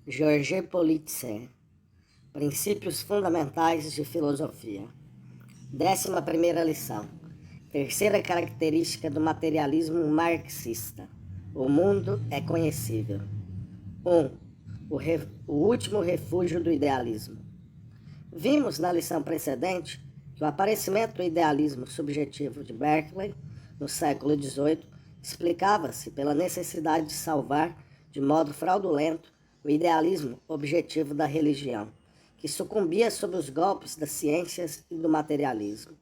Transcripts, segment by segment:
Georges Politzer, Princípios Fundamentais de Filosofia. 11ª lição. Terceira característica do materialismo marxista. O mundo é conhecível. 1. O último refúgio do idealismo. Vimos na lição precedente que o aparecimento do idealismo subjetivo de Berkeley, no século XVIII, explicava-se pela necessidade de salvar, de modo fraudulento, o idealismo objetivo da religião, que sucumbia sob os golpes das ciências e do materialismo.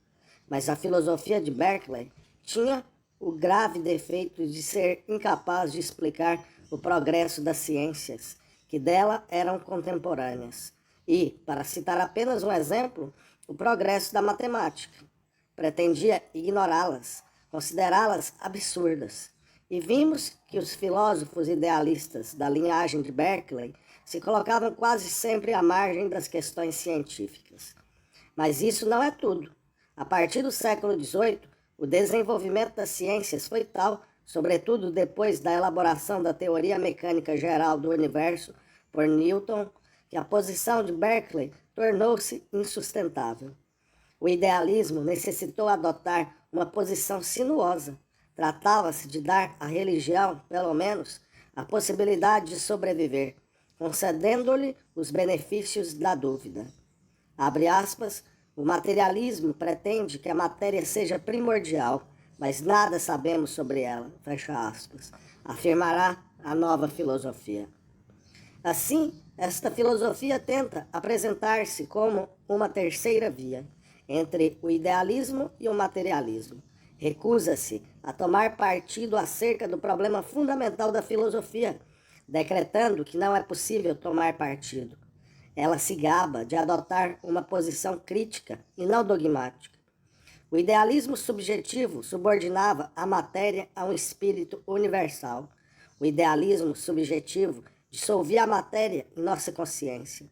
Mas a filosofia de Berkeley tinha o grave defeito de ser incapaz de explicar o progresso das ciências, que dela eram contemporâneas, e, para citar apenas um exemplo, o progresso da matemática. Pretendia ignorá-las, considerá-las absurdas. E vimos que os filósofos idealistas da linhagem de Berkeley se colocavam quase sempre à margem das questões científicas. Mas isso não é tudo. A partir do século XVIII, o desenvolvimento das ciências foi tal, sobretudo depois da elaboração da teoria mecânica geral do universo por Newton, que a posição de Berkeley tornou-se insustentável. O idealismo necessitou adotar uma posição sinuosa. Tratava-se de dar à religião, pelo menos, a possibilidade de sobreviver, concedendo-lhe os benefícios da dúvida. Abre aspas, o materialismo pretende que a matéria seja primordial, mas nada sabemos sobre ela, fecha aspas, afirmará a nova filosofia. Assim, esta filosofia tenta apresentar-se como uma terceira via entre o idealismo e o materialismo. Recusa-se a tomar partido acerca do problema fundamental da filosofia, decretando que não é possível tomar partido. Ela se gaba de adotar uma posição crítica e não dogmática. O idealismo subjetivo subordinava a matéria a um espírito universal. O idealismo subjetivo dissolvia a matéria em nossa consciência.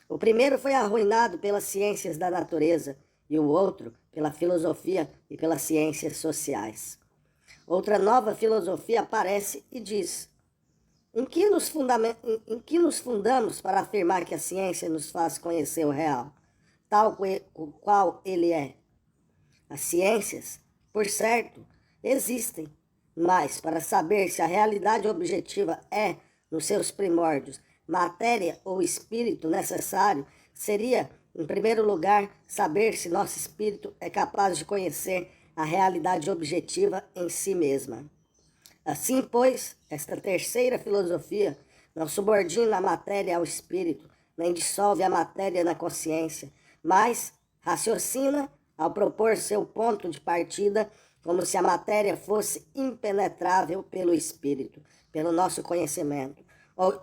O primeiro foi arruinado pelas ciências da natureza e o outro pela filosofia e pelas ciências sociais. Outra nova filosofia aparece e diz: em que nos fundamos para afirmar que a ciência nos faz conhecer o real, tal qual ele é? As ciências, por certo, existem, mas para saber se a realidade objetiva é, nos seus primórdios, matéria ou espírito necessário, seria, em primeiro lugar, saber se nosso espírito é capaz de conhecer a realidade objetiva em si mesma. Assim, pois, esta terceira filosofia não subordina a matéria ao espírito, nem dissolve a matéria na consciência, mas raciocina ao propor seu ponto de partida como se a matéria fosse impenetrável pelo espírito, pelo nosso conhecimento,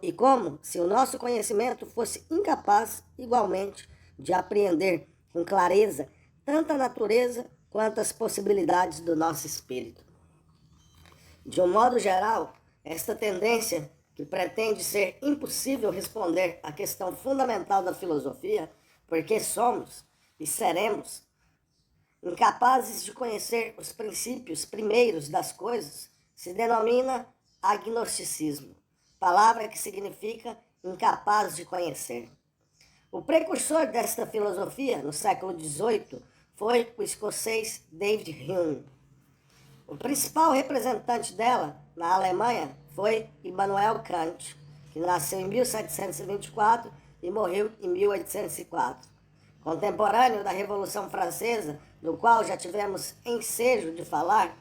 e como se o nosso conhecimento fosse incapaz, igualmente, de apreender com clareza tanto a natureza quanto as possibilidades do nosso espírito. De um modo geral, esta tendência, que pretende ser impossível responder à questão fundamental da filosofia, porque somos e seremos incapazes de conhecer os princípios primeiros das coisas, se denomina agnosticismo, palavra que significa incapaz de conhecer. O precursor desta filosofia, no século XVIII, foi o escocês David Hume. O principal representante dela, na Alemanha, foi Immanuel Kant, que nasceu em 1724 e morreu em 1804. Contemporâneo da Revolução Francesa, do qual já tivemos ensejo de falar,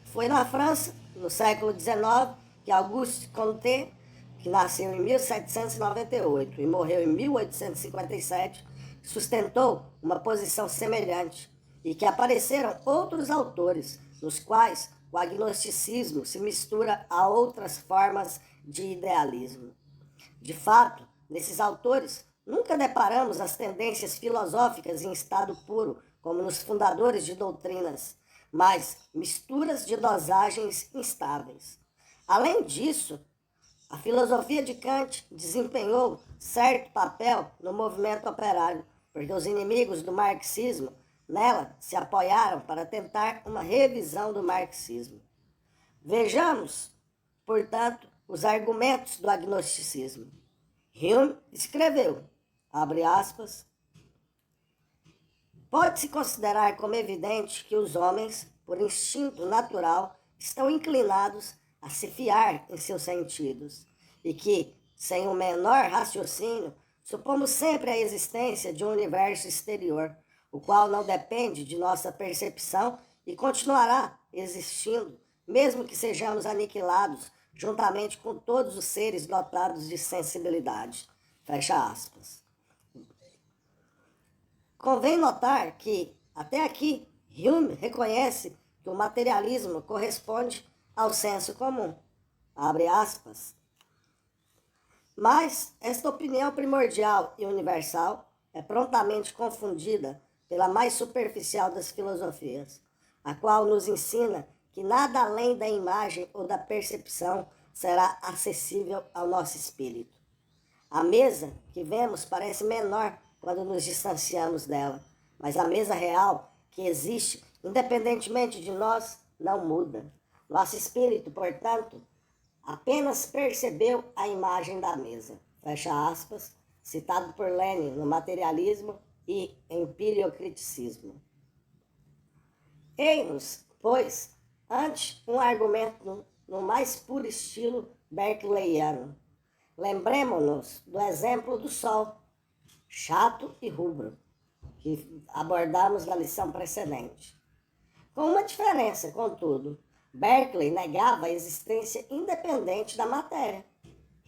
foi na França, no século XIX, que Auguste Comte, que nasceu em 1798 e morreu em 1857, sustentou uma posição semelhante e que apareceram outros autores, nos quais o agnosticismo se mistura a outras formas de idealismo. De fato, nesses autores, nunca deparamos as tendências filosóficas em estado puro, como nos fundadores de doutrinas, mas misturas de dosagens instáveis. Além disso, a filosofia de Kant desempenhou certo papel no movimento operário, porque os inimigos do marxismo nela se apoiaram para tentar uma revisão do marxismo. Vejamos, portanto, os argumentos do agnosticismo. Hume escreveu, abre aspas, pode-se considerar como evidente que os homens, por instinto natural, estão inclinados a se fiar em seus sentidos e que, sem o menor raciocínio, supomos sempre a existência de um universo exterior, o qual não depende de nossa percepção e continuará existindo, mesmo que sejamos aniquilados juntamente com todos os seres dotados de sensibilidade. Fecha aspas. Convém notar que, até aqui, Hume reconhece que o materialismo corresponde ao senso comum. Abre aspas. Mas esta opinião primordial e universal é prontamente confundida pela mais superficial das filosofias, a qual nos ensina que nada além da imagem ou da percepção será acessível ao nosso espírito. A mesa que vemos parece menor quando nos distanciamos dela, mas a mesa real que existe, independentemente de nós, não muda. Nosso espírito, portanto, apenas percebeu a imagem da mesa. Fecha aspas, citado por Lenin no Materialismo e Empiriocriticismo. Eis-nos, pois, ante um argumento no mais puro estilo berkeleyano. Lembremos-nos do exemplo do Sol, chato e rubro, que abordamos na lição precedente. Com uma diferença, contudo, Berkeley negava a existência independente da matéria.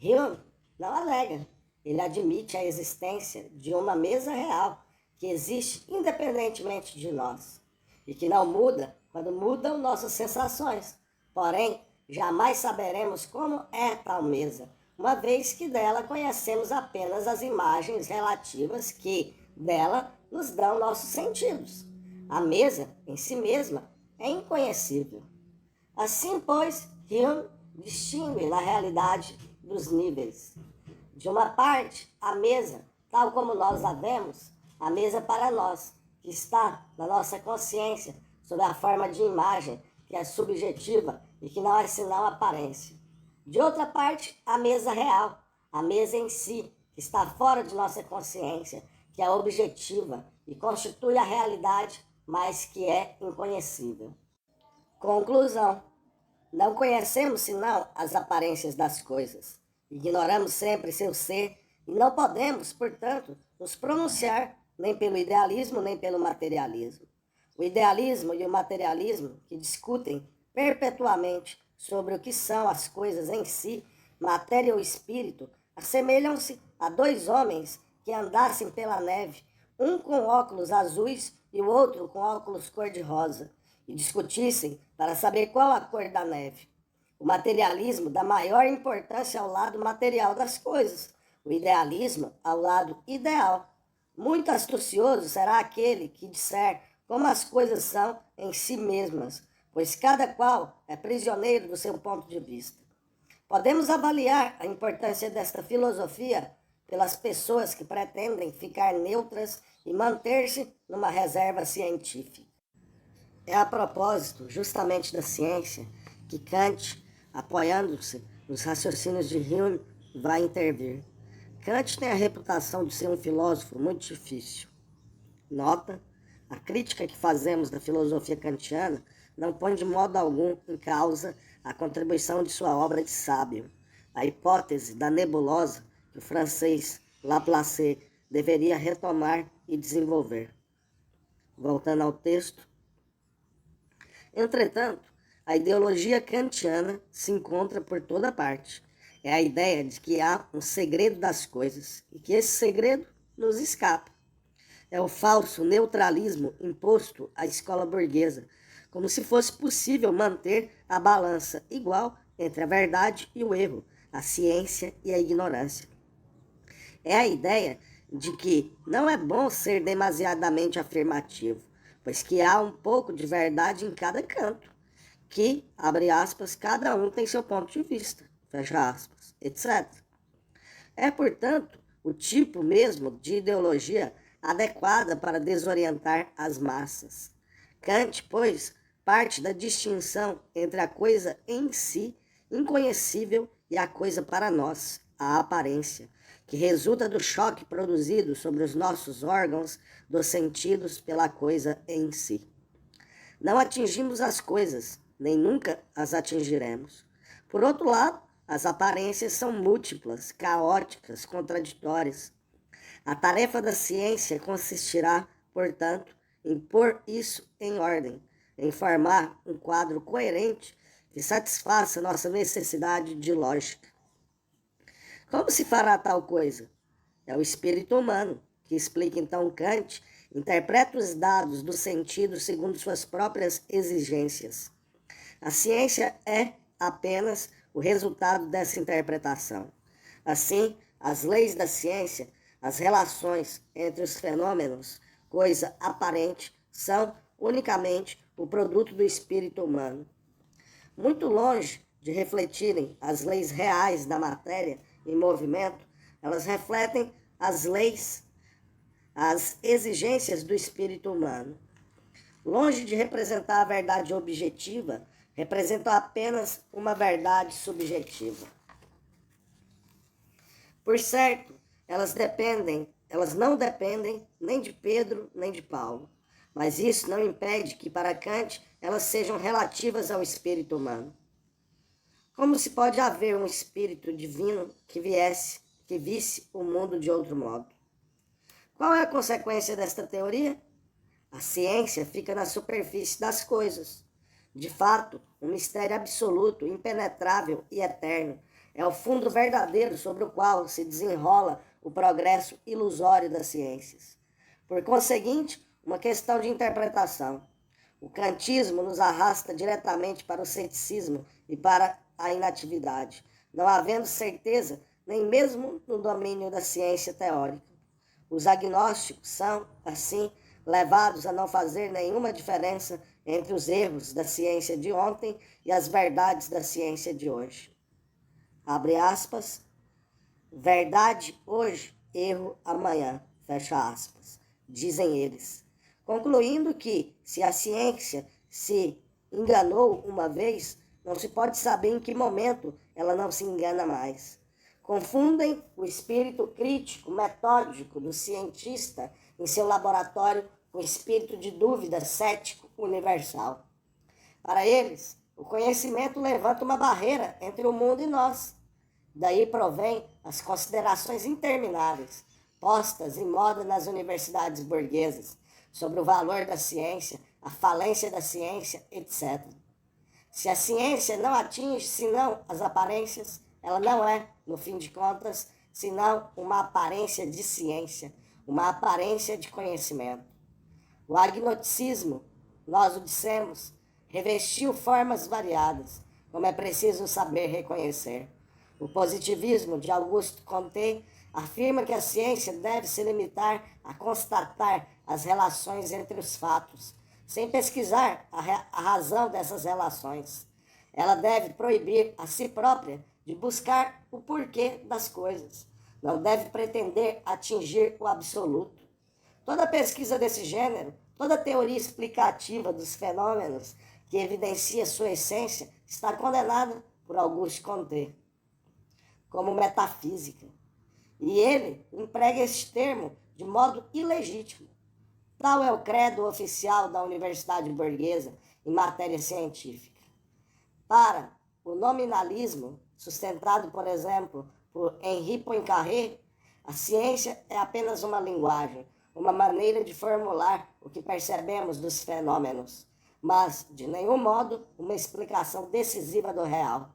Hume não a nega. Ele admite a existência de uma mesa real, que existe independentemente de nós, e que não muda quando mudam nossas sensações. Porém, jamais saberemos como é tal mesa, uma vez que dela conhecemos apenas as imagens relativas que dela nos dão nossos sentidos. A mesa, em si mesma, é inconhecível. Assim, pois, Hume distingue na realidade dos níveis. De uma parte, a mesa, tal como nós a vemos, a mesa para nós, que está na nossa consciência, sob a forma de imagem, que é subjetiva e que não é senão aparência. De outra parte, a mesa real, a mesa em si, que está fora de nossa consciência, que é objetiva e constitui a realidade, mas que é inconhecível. Conclusão. Não conhecemos senão as aparências das coisas. Ignoramos sempre seu ser e não podemos, portanto, nos pronunciar nem pelo idealismo nem pelo materialismo. O idealismo e o materialismo, que discutem perpetuamente sobre o que são as coisas em si, matéria ou espírito, assemelham-se a dois homens que andassem pela neve, um com óculos azuis e o outro com óculos cor-de-rosa, e discutissem para saber qual a cor da neve. O materialismo dá maior importância ao lado material das coisas, o idealismo ao lado ideal. Muito astucioso será aquele que disser como as coisas são em si mesmas, pois cada qual é prisioneiro do seu ponto de vista. Podemos avaliar a importância desta filosofia pelas pessoas que pretendem ficar neutras e manter-se numa reserva científica. É a propósito, justamente da ciência, que Kant, apoiando-se nos raciocínios de Hume, vai intervir. Kant tem a reputação de ser um filósofo muito difícil. Nota, a crítica que fazemos da filosofia kantiana não põe de modo algum em causa a contribuição de sua obra de sábio, a hipótese da nebulosa que o francês Laplace deveria retomar e desenvolver. Voltando ao texto. Entretanto, a ideologia kantiana se encontra por toda parte. É a ideia de que há um segredo das coisas e que esse segredo nos escapa. É o falso neutralismo imposto à escola burguesa, como se fosse possível manter a balança igual entre a verdade e o erro, a ciência e a ignorância. É a ideia de que não é bom ser demasiadamente afirmativo, pois que há um pouco de verdade em cada canto, que, abre aspas, cada um tem seu ponto de vista, fecha aspas, etc. É, portanto, o tipo mesmo de ideologia adequada para desorientar as massas. Kant, pois, parte da distinção entre a coisa em si, inconhecível, e a coisa para nós, a aparência, que resulta do choque produzido sobre os nossos órgãos dos sentidos pela coisa em si. Não atingimos as coisas, nem nunca as atingiremos. Por outro lado, as aparências são múltiplas, caóticas, contraditórias. A tarefa da ciência consistirá, portanto, em pôr isso em ordem, em formar um quadro coerente que satisfaça nossa necessidade de lógica. Como se fará tal coisa? É o espírito humano, que explica então Kant, interpreta os dados do sentido segundo suas próprias exigências. A ciência é apenas o resultado dessa interpretação. Assim, as leis da ciência, as relações entre os fenômenos, coisa aparente, são unicamente o produto do espírito humano. Muito longe de refletirem as leis reais da matéria em movimento, elas refletem as leis, as exigências do espírito humano. Longe de representar a verdade objetiva, representam apenas uma verdade subjetiva. Por certo, elas não dependem nem de Pedro nem de Paulo, mas isso não impede que para Kant elas sejam relativas ao espírito humano. Como se pode haver um espírito divino que visse o mundo de outro modo? Qual é a consequência desta teoria? A ciência fica na superfície das coisas. De fato, um mistério absoluto, impenetrável e eterno é o fundo verdadeiro sobre o qual se desenrola o progresso ilusório das ciências. Por conseguinte, uma questão de interpretação. O kantismo nos arrasta diretamente para o ceticismo e para a inatividade, não havendo certeza nem mesmo no domínio da ciência teórica. Os agnósticos são, assim, levados a não fazer nenhuma diferença entre os erros da ciência de ontem e as verdades da ciência de hoje. Abre aspas, verdade hoje, erro amanhã, fecha aspas, dizem eles, concluindo que, se a ciência se enganou uma vez, não se pode saber em que momento ela não se engana mais. Confundem o espírito crítico, metódico do cientista em seu laboratório com o espírito de dúvida cético universal. Para eles, o conhecimento levanta uma barreira entre o mundo e nós. Daí provém as considerações intermináveis, postas em moda nas universidades burguesas, sobre o valor da ciência, a falência da ciência, etc. Se a ciência não atinge senão as aparências, ela não é, no fim de contas, senão uma aparência de ciência, uma aparência de conhecimento. O agnosticismo, nós o dissemos, revestiu formas variadas, como é preciso saber reconhecer. O positivismo de Auguste Comte afirma que a ciência deve se limitar a constatar as relações entre os fatos, sem pesquisar a razão dessas relações. Ela deve proibir a si própria de buscar o porquê das coisas. Não deve pretender atingir o absoluto. Toda pesquisa desse gênero, toda teoria explicativa dos fenômenos que evidencia sua essência, está condenada por Auguste Comte como metafísica. E ele emprega este termo de modo ilegítimo. Tal é o credo oficial da Universidade Burguesa em matéria científica. Para o nominalismo, sustentado, por exemplo, por Henri Poincaré, a ciência é apenas uma linguagem, uma maneira de formular o que percebemos dos fenômenos, mas, de nenhum modo, uma explicação decisiva do real.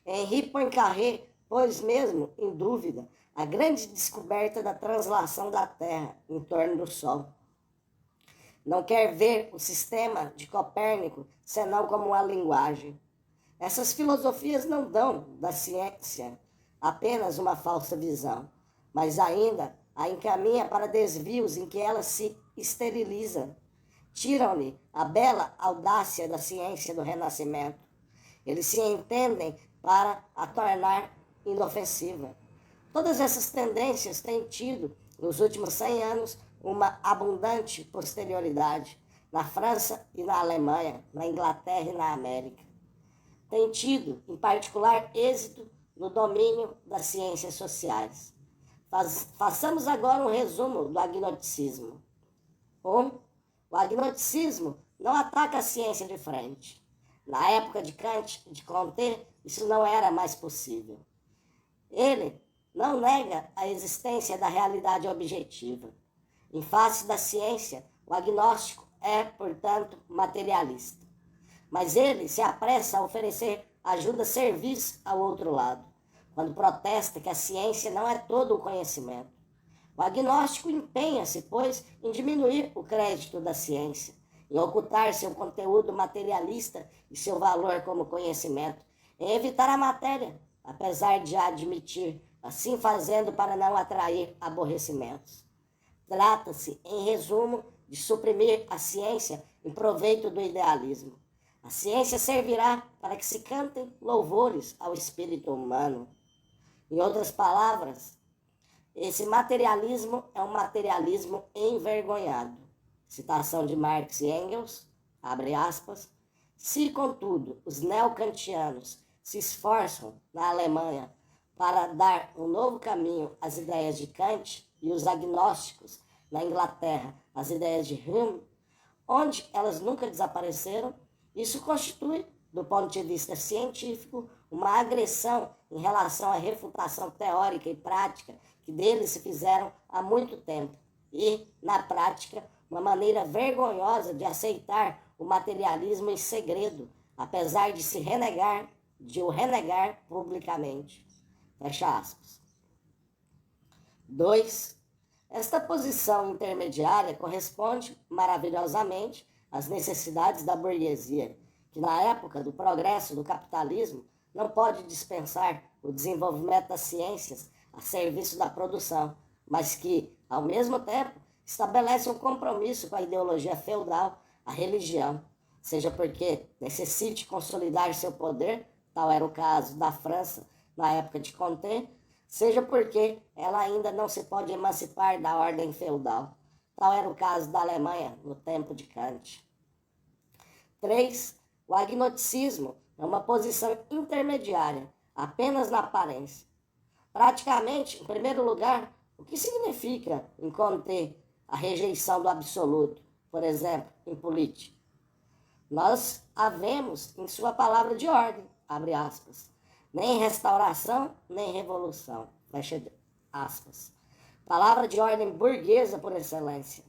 Henri Poincaré pôs mesmo em dúvida a grande descoberta da translação da Terra em torno do Sol. Não quer ver o sistema de Copérnico senão como uma linguagem. Essas filosofias não dão da ciência apenas uma falsa visão, mas ainda a encaminha para desvios em que ela se esteriliza. Tiram-lhe a bela audácia da ciência do Renascimento. Eles se entendem para a tornar inofensiva. Todas essas tendências têm tido, nos últimos 100 anos, uma abundante posterioridade na França e na Alemanha, na Inglaterra e na América. Tem tido, em particular, êxito no domínio das ciências sociais. Façamos agora um resumo do agnosticismo. 1. O agnosticismo não ataca a ciência de frente. Na época de Kant e de Comte, isso não era mais possível. Ele não nega a existência da realidade objetiva. Em face da ciência, o agnóstico é, portanto, materialista. Mas ele se apressa a oferecer ajuda serviço ao outro lado, quando protesta que a ciência não é todo o conhecimento. O agnóstico empenha-se, pois, em diminuir o crédito da ciência, em ocultar seu conteúdo materialista e seu valor como conhecimento, em evitar a matéria, apesar de a admitir, assim fazendo para não atrair aborrecimentos. Trata-se, em resumo, de suprimir a ciência em proveito do idealismo. A ciência servirá para que se cantem louvores ao espírito humano. Em outras palavras, esse materialismo é um materialismo envergonhado. Citação de Marx e Engels, abre aspas. Se, contudo, os neocantianos se esforçam na Alemanha para dar um novo caminho às ideias de Kant e os agnósticos na Inglaterra às ideias de Hume, onde elas nunca desapareceram, isso constitui, do ponto de vista científico, uma agressão em relação à refutação teórica e prática que deles se fizeram há muito tempo e, na prática, uma maneira vergonhosa de aceitar o materialismo em segredo, apesar de o renegar publicamente. Fecha aspas. 2. Esta posição intermediária corresponde maravilhosamente às necessidades da burguesia, que na época do progresso do capitalismo não pode dispensar o desenvolvimento das ciências a serviço da produção, mas que, ao mesmo tempo, estabelece um compromisso com a ideologia feudal, a religião, seja porque necessite consolidar seu poder, tal era o caso da França na época de Comte, seja porque ela ainda não se pode emancipar da ordem feudal, tal era o caso da Alemanha no tempo de Kant. 3. O agnosticismo é uma posição intermediária, apenas na aparência. Praticamente, em primeiro lugar, o que significa, em Comte, a rejeição do absoluto, por exemplo, em política? Nós a vemos em sua palavra de ordem, abre aspas, nem restauração, nem revolução, fecha aspas. Palavra de ordem burguesa por excelência,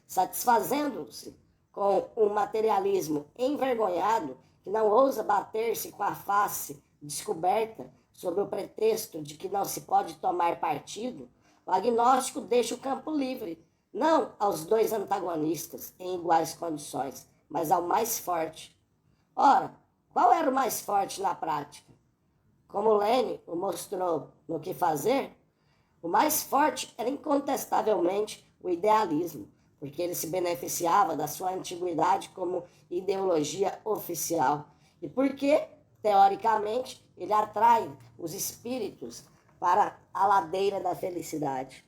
satisfazendo-se com um materialismo envergonhado que não ousa bater-se com a face descoberta sob o pretexto de que não se pode tomar partido, o agnóstico deixa o campo livre, não aos dois antagonistas em iguais condições, mas ao mais forte. Ora, qual era o mais forte na prática? Como Lênin o mostrou no Que Fazer, o mais forte era incontestavelmente o idealismo, porque ele se beneficiava da sua antiguidade como ideologia oficial e porque, teoricamente, ele atrai os espíritos para a ladeira da felicidade.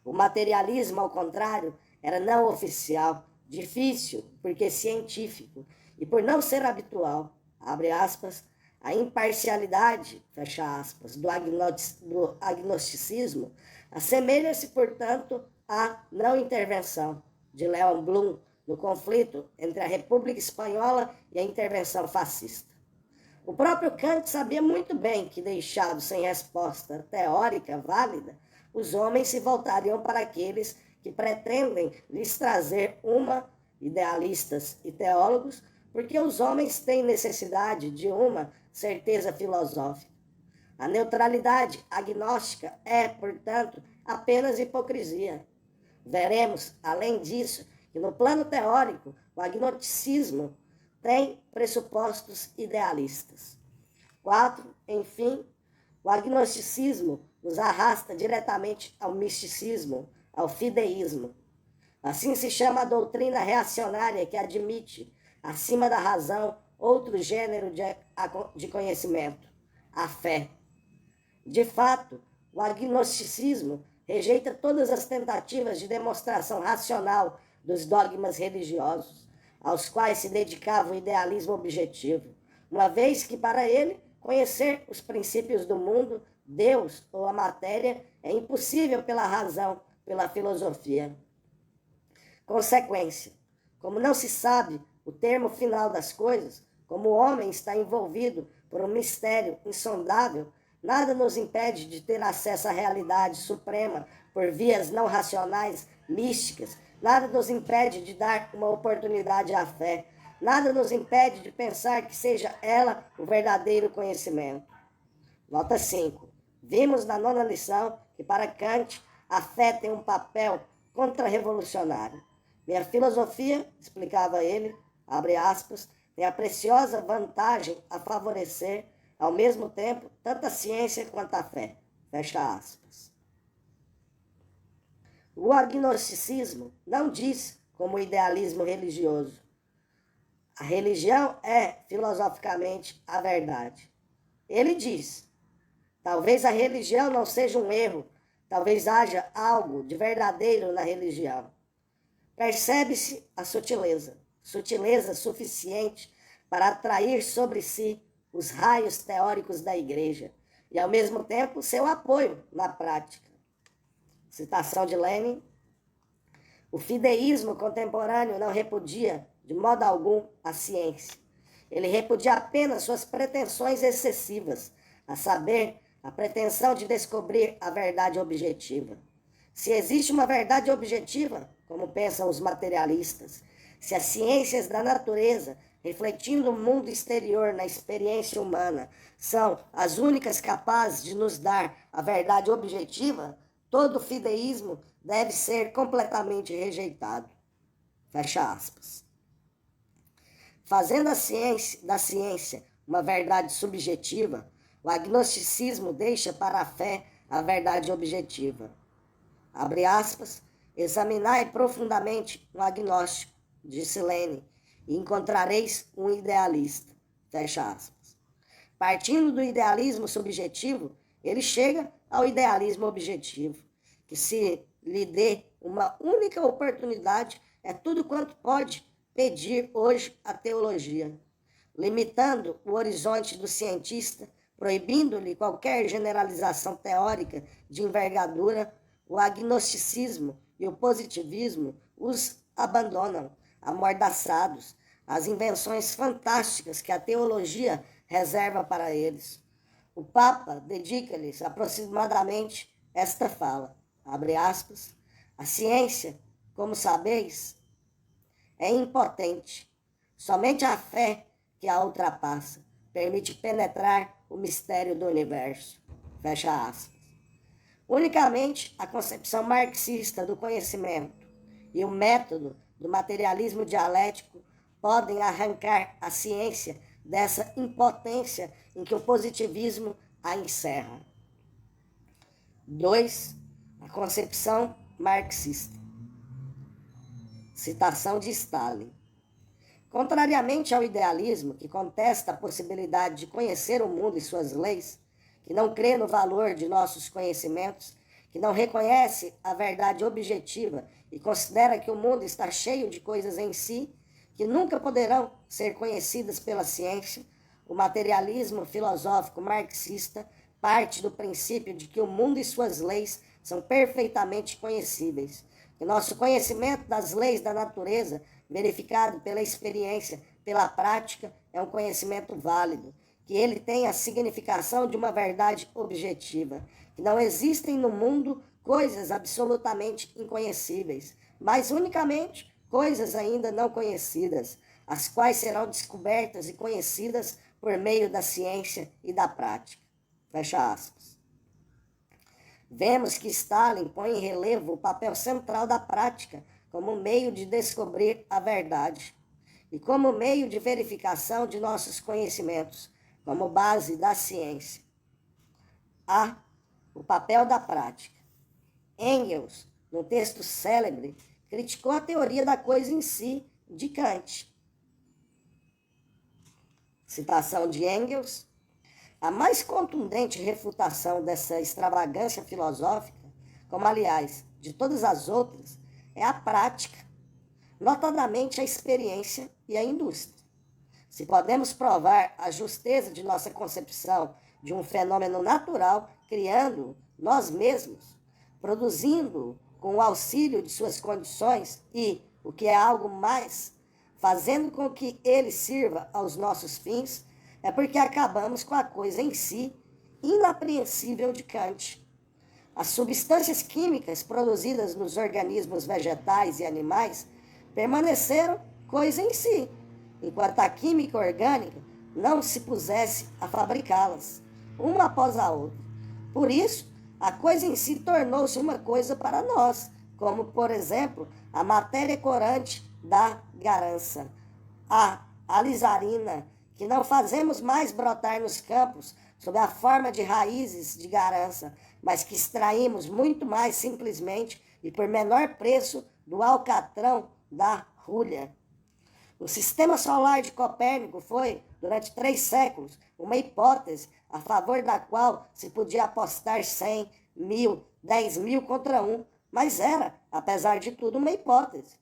O materialismo, ao contrário, era não oficial, difícil, porque científico, e por não ser habitual, abre aspas, a imparcialidade, fecha aspas, do agnosticismo assemelha-se, portanto, à não intervenção de Léon Blum no conflito entre a República Espanhola e a intervenção fascista. O próprio Kant sabia muito bem que, deixado sem resposta teórica válida, os homens se voltariam para aqueles que pretendem lhes trazer uma, idealistas e teólogos, porque os homens têm necessidade de uma certeza filosófica. A neutralidade agnóstica é, portanto, apenas hipocrisia. Veremos, além disso, que no plano teórico, o agnosticismo tem pressupostos idealistas. 4. Enfim, o agnosticismo nos arrasta diretamente ao misticismo, ao fideísmo. Assim se chama a doutrina reacionária que admite, acima da razão, outro gênero de conhecimento, a fé. De fato, o agnosticismo rejeita todas as tentativas de demonstração racional dos dogmas religiosos, aos quais se dedicava o idealismo objetivo, uma vez que para ele conhecer os princípios do mundo, Deus ou a matéria é impossível pela razão, pela filosofia. Consequência: como não se sabe o termo final das coisas, como o homem está envolvido por um mistério insondável, nada nos impede de ter acesso à realidade suprema por vias não racionais, místicas. Nada nos impede de dar uma oportunidade à fé. Nada nos impede de pensar que seja ela o verdadeiro conhecimento. Nota 5. Vimos na 9ª lição que para Kant a fé tem um papel contra-revolucionário. Minha filosofia, explicava ele, abre aspas, tem a preciosa vantagem a favorecer, ao mesmo tempo, tanto a ciência quanto a fé. Fecha aspas. O agnosticismo não diz como o idealismo religioso. A religião é, filosoficamente, a verdade. Ele diz, talvez a religião não seja um erro, talvez haja algo de verdadeiro na religião. Percebe-se a sutileza suficiente para atrair sobre si os raios teóricos da igreja e, ao mesmo tempo, seu apoio na prática. Citação de Lenin. O fideísmo contemporâneo não repudia, de modo algum, a ciência. Ele repudia apenas suas pretensões excessivas, a saber, a pretensão de descobrir a verdade objetiva. Se existe uma verdade objetiva, como pensam os materialistas, se as ciências da natureza, refletindo o mundo exterior na experiência humana, são as únicas capazes de nos dar a verdade objetiva, todo fideísmo deve ser completamente rejeitado. Fecha aspas. Fazendo da ciência uma verdade subjetiva, o agnosticismo deixa para a fé a verdade objetiva. Abre aspas, examinai profundamente um agnóstico, disse Lenin, e encontrareis um idealista. Fecha aspas. Partindo do idealismo subjetivo, ele chega ao idealismo objetivo, que se lhe dê uma única oportunidade, é tudo quanto pode pedir hoje a teologia, limitando o horizonte do cientista, proibindo-lhe qualquer generalização teórica de envergadura. O agnosticismo e o positivismo os abandonam, amordaçados, as invenções fantásticas que a teologia reserva para eles. O Papa dedica-lhes aproximadamente esta fala, abre aspas, a ciência, como sabeis, é impotente. Somente a fé que a ultrapassa permite penetrar o mistério do universo. Fecha aspas. Unicamente a concepção marxista do conhecimento e o método do materialismo dialético podem arrancar a ciência dessa impotência em que o positivismo a encerra. 2. A concepção marxista. Citação de Stalin. Contrariamente ao idealismo, que contesta a possibilidade de conhecer o mundo e suas leis, que não crê no valor de nossos conhecimentos, que não reconhece a verdade objetiva e considera que o mundo está cheio de coisas em si que nunca poderão ser conhecidas pela ciência, o materialismo filosófico marxista parte do princípio de que o mundo e suas leis são perfeitamente conhecíveis, que nosso conhecimento das leis da natureza, verificado pela experiência, pela prática, é um conhecimento válido, que ele tem a significação de uma verdade objetiva, que não existem no mundo coisas absolutamente inconhecíveis, mas unicamente coisas ainda não conhecidas, as quais serão descobertas e conhecidas por meio da ciência e da prática. Fecha aspas. Vemos que Stalin põe em relevo o papel central da prática como meio de descobrir a verdade e como meio de verificação de nossos conhecimentos, como base da ciência. A. O papel da prática. Engels, no texto célebre, criticou a teoria da coisa em si, de Kant. Citação de Engels. A mais contundente refutação dessa extravagância filosófica, como aliás de todas as outras, é a prática, notadamente a experiência e a indústria. Se podemos provar a justeza de nossa concepção de um fenômeno natural, criando nós mesmos, produzindo com o auxílio de suas condições e, o que é algo mais, fazendo com que ele sirva aos nossos fins, é porque acabamos com a coisa em si, inapreensível de Kant. As substâncias químicas produzidas nos organismos vegetais e animais permaneceram coisa em si, enquanto a química orgânica não se pusesse a fabricá-las, uma após a outra. Por isso, a coisa em si tornou-se uma coisa para nós, como, por exemplo, a matéria corante da garança, a alizarina, que não fazemos mais brotar nos campos sob a forma de raízes de garança, mas que extraímos muito mais simplesmente e por menor preço do alcatrão da rulha. O sistema solar de Copérnico foi, durante 3 séculos, uma hipótese a favor da qual se podia apostar 100, 1000, 10.000 contra 1, mas era, apesar de tudo, uma hipótese.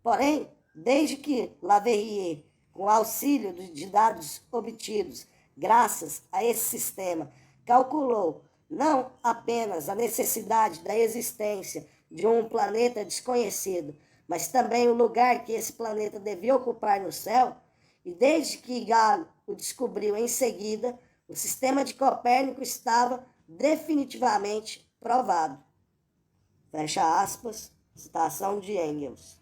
Porém, desde que Leverrier, com auxílio de dados obtidos graças a esse sistema, calculou não apenas a necessidade da existência de um planeta desconhecido, mas também o lugar que esse planeta devia ocupar no céu, e desde que Galo o descobriu em seguida, o sistema de Copérnico estava definitivamente provado. Fecha aspas, citação de Engels.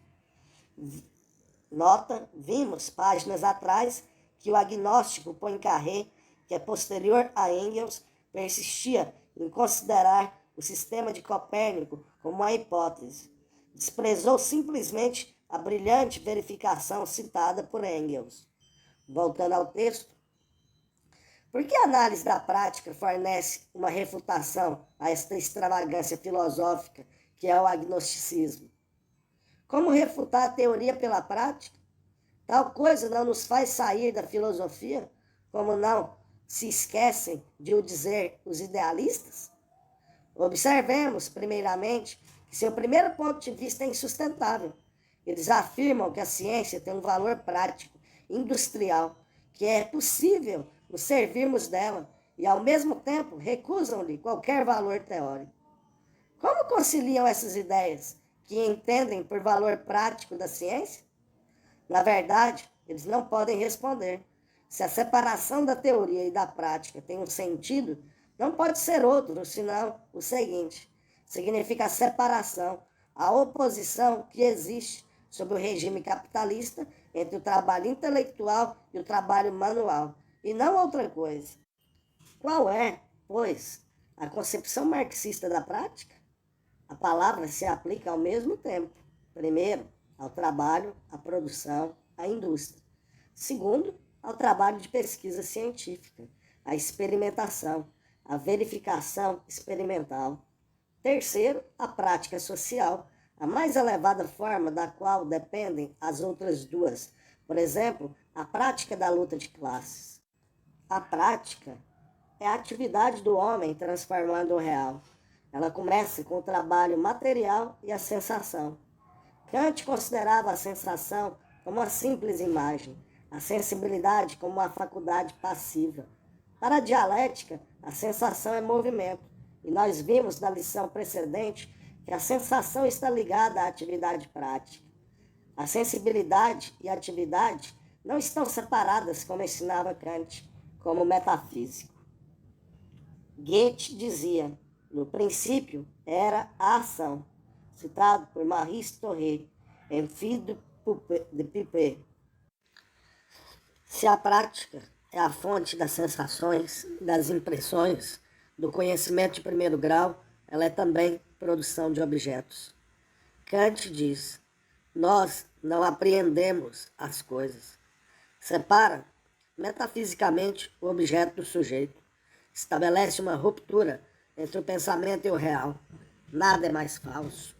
Nota, vimos páginas atrás que o agnóstico Poincaré, que é posterior a Engels, persistia em considerar o sistema de Copérnico como uma hipótese. Desprezou simplesmente a brilhante verificação citada por Engels. Voltando ao texto, por que a análise da prática fornece uma refutação a esta extravagância filosófica que é o agnosticismo? Como refutar a teoria pela prática? Tal coisa não nos faz sair da filosofia, como não se esquecem de o dizer os idealistas? Observemos, primeiramente, que seu primeiro ponto de vista é insustentável. Eles afirmam que a ciência tem um valor prático, industrial, que é possível nos servirmos dela, e ao mesmo tempo recusam-lhe qualquer valor teórico. Como conciliam essas ideias, que entendem por valor prático da ciência? Na verdade, eles não podem responder. Se a separação da teoria e da prática tem um sentido, não pode ser outro, senão o seguinte: significa a separação, a oposição que existe sob o regime capitalista entre o trabalho intelectual e o trabalho manual, e não outra coisa. Qual é, pois, a concepção marxista da prática? A palavra se aplica ao mesmo tempo. Primeiro, ao trabalho, à produção, à indústria. Segundo, ao trabalho de pesquisa científica, à experimentação, à verificação experimental. Terceiro, à prática social, a mais elevada forma da qual dependem as outras duas. Por exemplo, a prática da luta de classes. A prática é a atividade do homem transformando o real. Ela começa com o trabalho material e a sensação. Kant considerava a sensação como uma simples imagem, a sensibilidade como uma faculdade passiva. Para a dialética, a sensação é movimento, e nós vimos na lição precedente que a sensação está ligada à atividade prática. A sensibilidade e a atividade não estão separadas, como ensinava Kant, como metafísico. Goethe dizia: no princípio era a ação, citado por Maurice Thoré, em Filles de Pipe. Se a prática é a fonte das sensações, das impressões, do conhecimento de primeiro grau, ela é também produção de objetos. Kant diz: nós não apreendemos as coisas. Separa metafisicamente o objeto do sujeito. Estabelece uma ruptura entre o pensamento e o real. Nada é mais falso.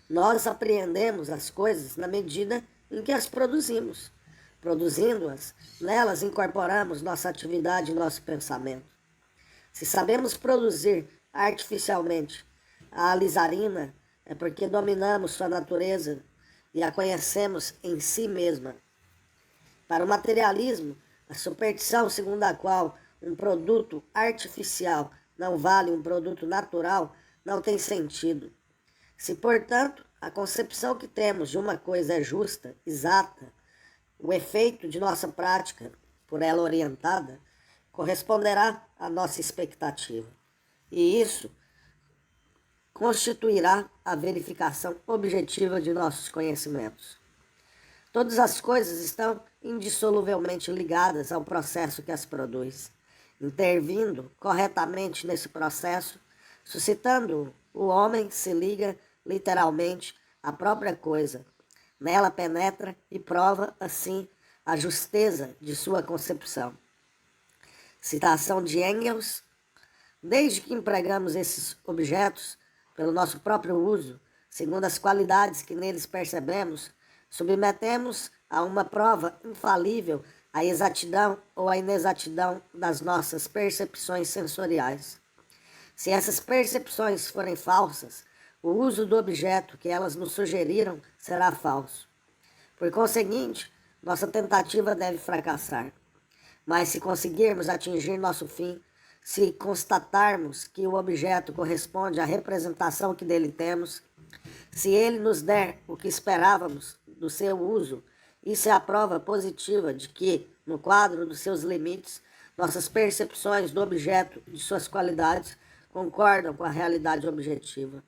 Nós apreendemos as coisas na medida em que as produzimos. Produzindo-as, nelas incorporamos nossa atividade e nosso pensamento. Se sabemos produzir artificialmente a alizarina, é porque dominamos sua natureza e a conhecemos em si mesma. Para o materialismo, a superstição segundo a qual um produto artificial não vale um produto natural não tem sentido. Se, portanto, a concepção que temos de uma coisa é justa, exata, o efeito de nossa prática, por ela orientada, corresponderá à nossa expectativa. E isso constituirá a verificação objetiva de nossos conhecimentos. Todas as coisas estão indissoluvelmente ligadas ao processo que as produz, intervindo corretamente nesse processo, suscitando o homem se liga literalmente à própria coisa. Nela penetra e prova, assim, a justeza de sua concepção. Citação de Engels: desde que empregamos esses objetos pelo nosso próprio uso, segundo as qualidades que neles percebemos, submetemos a uma prova infalível a exatidão ou a inexatidão das nossas percepções sensoriais. Se essas percepções forem falsas, o uso do objeto que elas nos sugeriram será falso. Por conseguinte, nossa tentativa deve fracassar. Mas se conseguirmos atingir nosso fim, se constatarmos que o objeto corresponde à representação que dele temos, se ele nos der o que esperávamos do seu uso, isso é a prova positiva de que, no quadro dos seus limites, nossas percepções do objeto e de suas qualidades concordam com a realidade objetiva.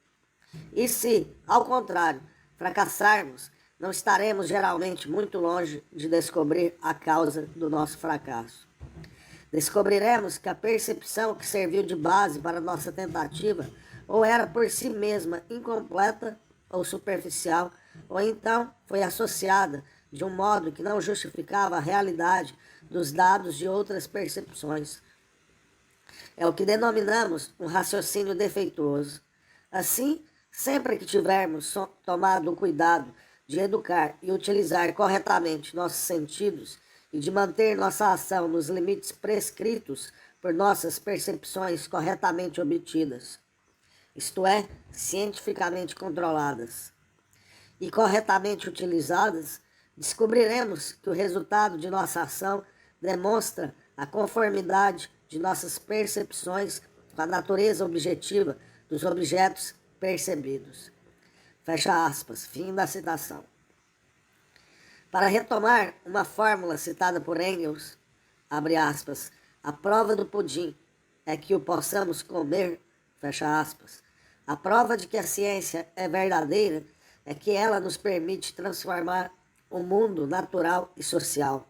E se, ao contrário, fracassarmos, não estaremos geralmente muito longe de descobrir a causa do nosso fracasso. Descobriremos que a percepção que serviu de base para nossa tentativa ou era por si mesma incompleta ou superficial, ou então foi associada de um modo que não justificava a realidade dos dados de outras percepções. É o que denominamos um raciocínio defeituoso. Assim, sempre que tivermos tomado o cuidado de educar e utilizar corretamente nossos sentidos e de manter nossa ação nos limites prescritos por nossas percepções corretamente obtidas, isto é, cientificamente controladas, e corretamente utilizadas, descobriremos que o resultado de nossa ação demonstra a conformidade de nossas percepções com a natureza objetiva dos objetos percebidos. Fecha aspas, fim da citação. Para retomar uma fórmula citada por Engels, abre aspas, a prova do pudim é que o possamos comer, fecha aspas. A prova de que a ciência é verdadeira é que ela nos permite transformar o mundo natural e social.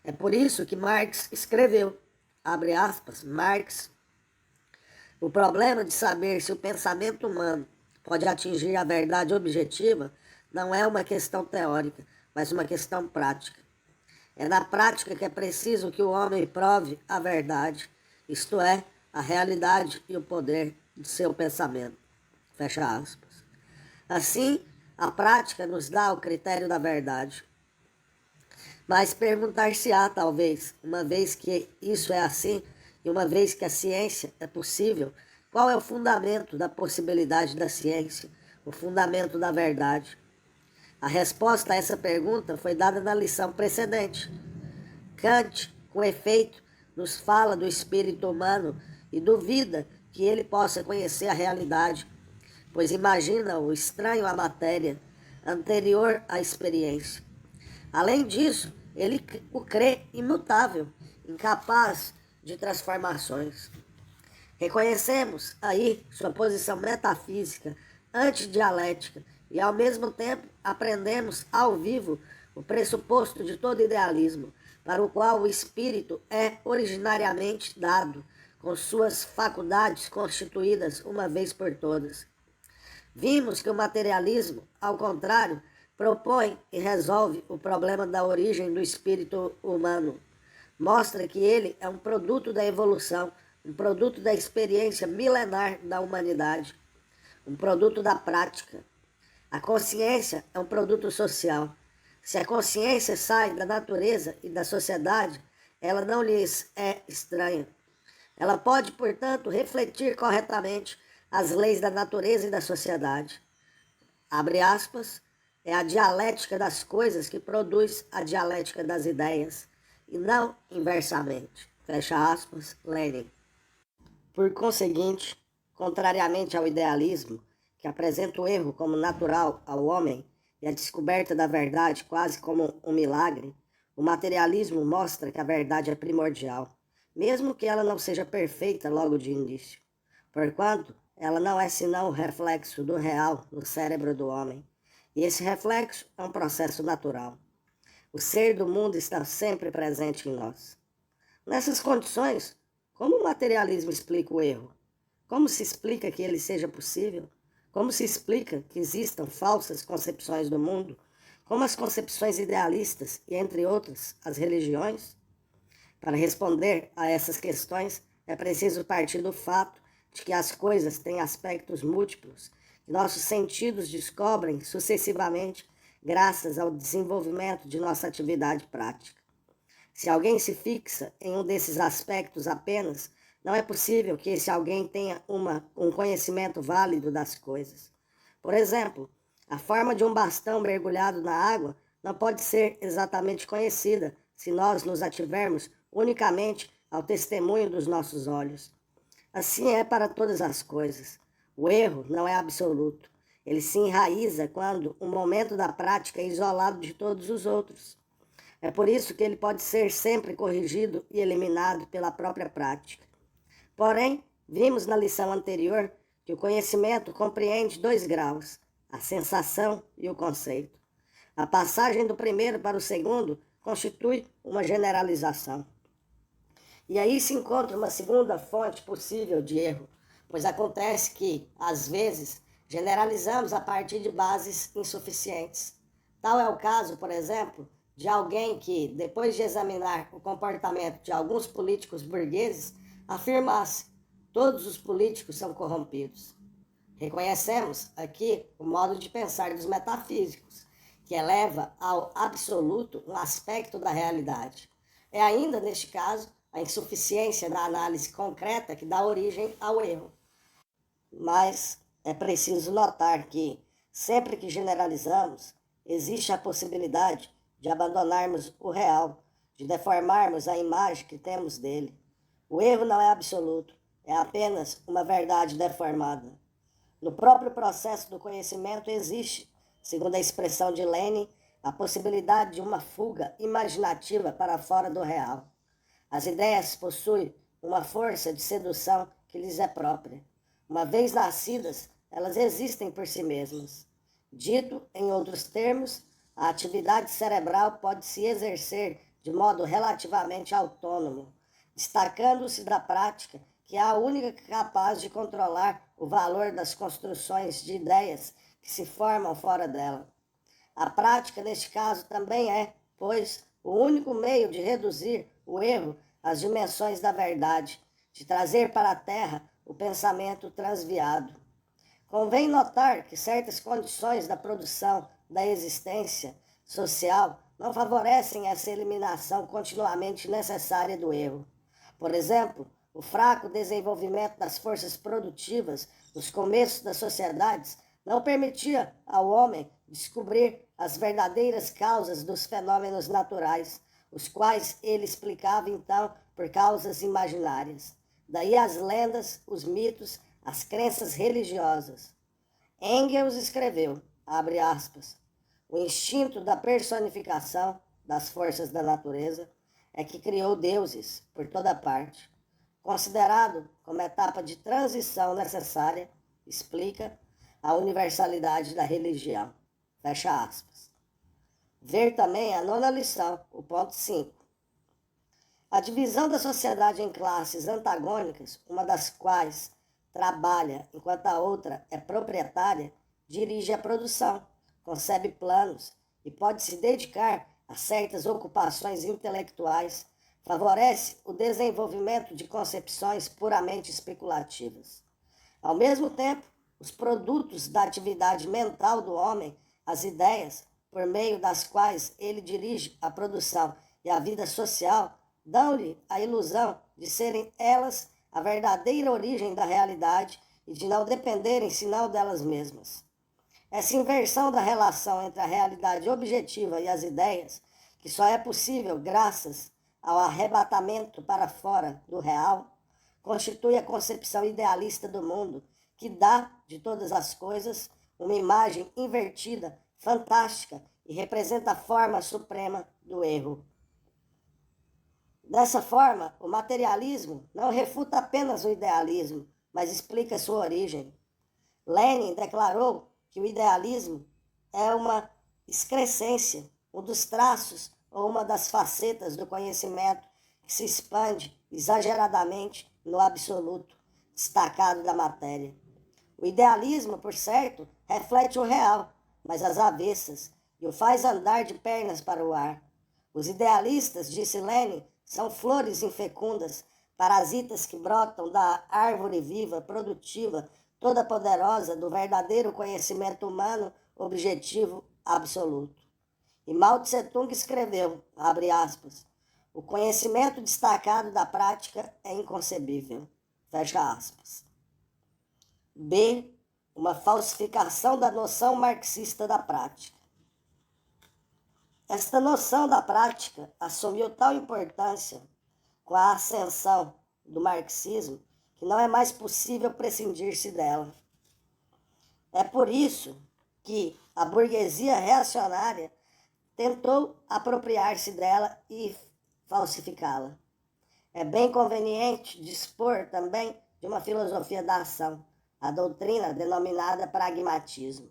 É por isso que Marx escreveu, abre aspas, Marx, o problema de saber se o pensamento humano pode atingir a verdade objetiva não é uma questão teórica, mas uma questão prática. É na prática que é preciso que o homem prove a verdade, isto é, a realidade e o poder de seu pensamento. Fecha aspas. Assim, a prática nos dá o critério da verdade. Mas perguntar-se-á, talvez, uma vez que isso é assim, e uma vez que a ciência é possível, qual é o fundamento da possibilidade da ciência, o fundamento da verdade? A resposta a essa pergunta foi dada na lição precedente. Kant, com efeito, nos fala do espírito humano e duvida que ele possa conhecer a realidade, pois imagina o estranho à matéria, anterior à experiência. Além disso, ele o crê imutável, incapaz de transformações. Reconhecemos aí sua posição metafísica, antidialética, e ao mesmo tempo aprendemos ao vivo o pressuposto de todo idealismo, para o qual o espírito é originariamente dado, com suas faculdades constituídas uma vez por todas. Vimos que o materialismo, ao contrário, propõe e resolve o problema da origem do espírito humano. Mostra que ele é um produto da evolução, um produto da experiência milenar da humanidade, um produto da prática. A consciência é um produto social. Se a consciência sai da natureza e da sociedade, ela não lhes é estranha. Ela pode, portanto, refletir corretamente as leis da natureza e da sociedade. Abre aspas, É a dialética das coisas que produz a dialética das ideias, e não inversamente. Fecha aspas, Lenin. Por conseguinte, contrariamente ao idealismo, que apresenta o erro como natural ao homem e a descoberta da verdade quase como um milagre, o materialismo mostra que a verdade é primordial, mesmo que ela não seja perfeita logo de início, porquanto ela não é senão o reflexo do real no cérebro do homem, e esse reflexo é um processo natural. O ser do mundo está sempre presente em nós. Nessas condições, como o materialismo explica o erro? Como se explica que ele seja possível? Como se explica que existam falsas concepções do mundo, como as concepções idealistas e, entre outras, as religiões? Para responder a essas questões, é preciso partir do fato de que as coisas têm aspectos múltiplos, que nossos sentidos descobrem sucessivamente graças ao desenvolvimento de nossa atividade prática. Se alguém se fixa em um desses aspectos apenas, não é possível que esse alguém tenha um conhecimento válido das coisas. Por exemplo, a forma de um bastão mergulhado na água não pode ser exatamente conhecida se nós nos ativermos unicamente ao testemunho dos nossos olhos. Assim é para todas as coisas. O erro não é absoluto. Ele se enraiza quando o momento da prática é isolado de todos os outros. É por isso que ele pode ser sempre corrigido e eliminado pela própria prática. Porém, vimos na lição anterior que o conhecimento compreende 2 graus, a sensação e o conceito. A passagem do primeiro para o segundo constitui uma generalização. E aí se encontra uma segunda fonte possível de erro, pois acontece que, às vezes, generalizamos a partir de bases insuficientes. Tal é o caso, por exemplo, de alguém que, depois de examinar o comportamento de alguns políticos burgueses, afirmasse: todos os políticos são corrompidos. Reconhecemos aqui o modo de pensar dos metafísicos, que eleva ao absoluto um aspecto da realidade. É ainda, neste caso, a insuficiência da análise concreta que dá origem ao erro. Mas é preciso notar que, sempre que generalizamos, existe a possibilidade de abandonarmos o real, de deformarmos a imagem que temos dele. O erro não é absoluto, é apenas uma verdade deformada. No próprio processo do conhecimento existe, segundo a expressão de Lenin, a possibilidade de uma fuga imaginativa para fora do real. As ideias possuem uma força de sedução que lhes é própria. Uma vez nascidas, elas existem por si mesmas. Dito em outros termos, a atividade cerebral pode se exercer de modo relativamente autônomo, destacando-se da prática, que é a única capaz de controlar o valor das construções de ideias que se formam fora dela. A prática, neste caso, também é, pois, o único meio de reduzir o erro às dimensões da verdade, de trazer para a terra o pensamento transviado. Convém notar que certas condições da produção da existência social não favorecem essa eliminação continuamente necessária do erro. Por exemplo, o fraco desenvolvimento das forças produtivas nos começos das sociedades não permitia ao homem descobrir as verdadeiras causas dos fenômenos naturais, os quais ele explicava então por causas imaginárias. Daí as lendas, os mitos, as crenças religiosas. Engels escreveu, abre aspas, o instinto da personificação das forças da natureza é que criou deuses por toda parte. Considerado como etapa de transição necessária, explica a universalidade da religião. Fecha aspas. Ver também a 9ª lição, o ponto 5. A divisão da sociedade em classes antagônicas, uma das quais trabalha enquanto a outra é proprietária, dirige a produção, concebe planos e pode se dedicar a certas ocupações intelectuais, favorece o desenvolvimento de concepções puramente especulativas. Ao mesmo tempo, os produtos da atividade mental do homem, as ideias, por meio das quais ele dirige a produção e a vida social, dão-lhe a ilusão de serem elas a verdadeira origem da realidade e de não dependerem senão delas mesmas. Essa inversão da relação entre a realidade objetiva e as ideias, que só é possível graças ao arrebatamento para fora do real, constitui a concepção idealista do mundo, que dá de todas as coisas uma imagem invertida, fantástica e representa a forma suprema do erro. Dessa forma, o materialismo não refuta apenas o idealismo, mas explica sua origem. Lenin declarou que o idealismo é uma excrescência, um dos traços ou uma das facetas do conhecimento que se expande exageradamente no absoluto, destacado da matéria. O idealismo, por certo, reflete o real, mas às avessas, e o faz andar de pernas para o ar. Os idealistas, disse Lenin, são flores infecundas, parasitas que brotam da árvore viva, produtiva, toda poderosa do verdadeiro conhecimento humano, objetivo, absoluto. E Mao Tse-tung escreveu, abre aspas, o conhecimento destacado da prática é inconcebível, fecha aspas. B. Uma falsificação da noção marxista da prática. Esta noção da prática assumiu tal importância com a ascensão do marxismo que não é mais possível prescindir-se dela. É por isso que a burguesia reacionária tentou apropriar-se dela e falsificá-la. É bem conveniente dispor também de uma filosofia da ação, a doutrina denominada pragmatismo.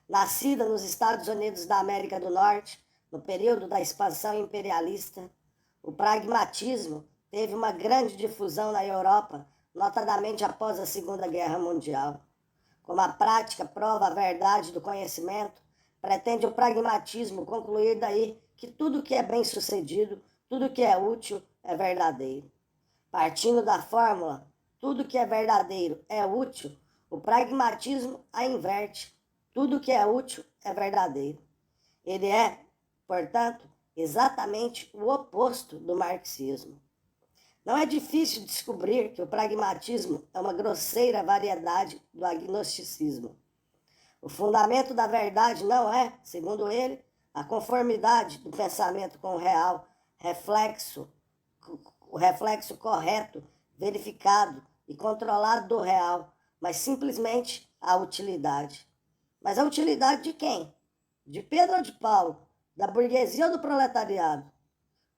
Nascida nos Estados Unidos da América do Norte, no período da expansão imperialista, o pragmatismo teve uma grande difusão na Europa, notadamente após a Segunda Guerra Mundial. Como a prática prova a verdade do conhecimento, pretende o pragmatismo concluir daí que tudo que é bem-sucedido, tudo que é útil, é verdadeiro. Partindo da fórmula, tudo que é verdadeiro é útil, o pragmatismo a inverte. Tudo que é útil é verdadeiro. Ele é, portanto, exatamente o oposto do marxismo. Não é difícil descobrir que o pragmatismo é uma grosseira variedade do agnosticismo. O fundamento da verdade não é, segundo ele, a conformidade do pensamento com o real, o reflexo correto, verificado e controlado do real, mas simplesmente a utilidade. Mas a utilidade de quem? De Pedro ou de Paulo? Da burguesia ou do proletariado?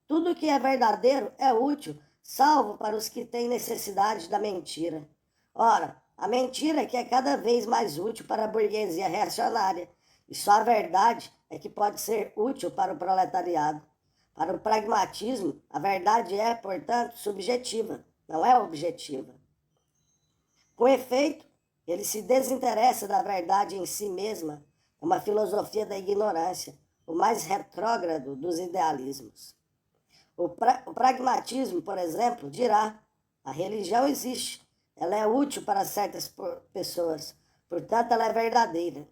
Tudo que é verdadeiro é útil, salvo para os que têm necessidade da mentira. Ora, a mentira é que é cada vez mais útil para a burguesia reacionária, e só a verdade é que pode ser útil para o proletariado. Para o pragmatismo, a verdade é, portanto, subjetiva, não é objetiva. Com efeito, ele se desinteressa da verdade em si mesma, uma filosofia da ignorância, o mais retrógrado dos idealismos. O pragmatismo, por exemplo, dirá: a religião existe, ela é útil para certas pessoas, portanto ela é verdadeira.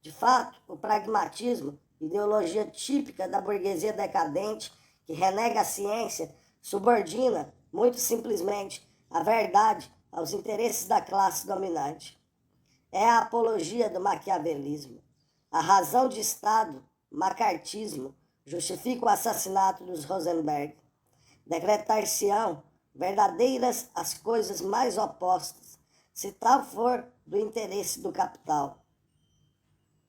De fato, o pragmatismo, ideologia típica da burguesia decadente, que renega a ciência, subordina, muito simplesmente, a verdade aos interesses da classe dominante. É a apologia do maquiavelismo. A razão de Estado, macartismo, justifica o assassinato dos Rosenberg. Decretar-se-ão verdadeiras as coisas mais opostas, se tal for do interesse do capital.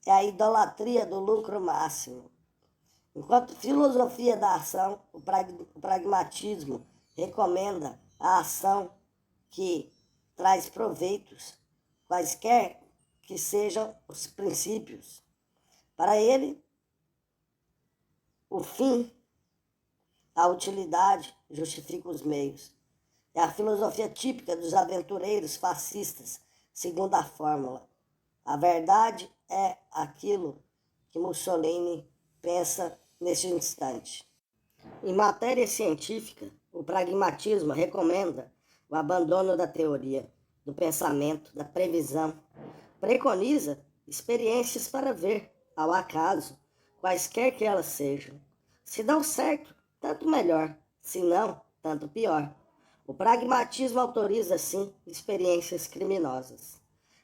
É a idolatria do lucro máximo. Enquanto filosofia da ação, o pragmatismo recomenda a ação que traz proveitos, quaisquer que sejam os princípios. Para ele, o fim, a utilidade, justifica os meios. É a filosofia típica dos aventureiros fascistas, segundo a fórmula. A verdade é aquilo que Mussolini pensa neste instante. Em matéria científica, o pragmatismo recomenda o abandono da teoria, do pensamento, da previsão. Preconiza experiências para ver, ao acaso, quaisquer que elas sejam. Se dão certo, tanto melhor, se não, tanto pior. O pragmatismo autoriza, sim, experiências criminosas.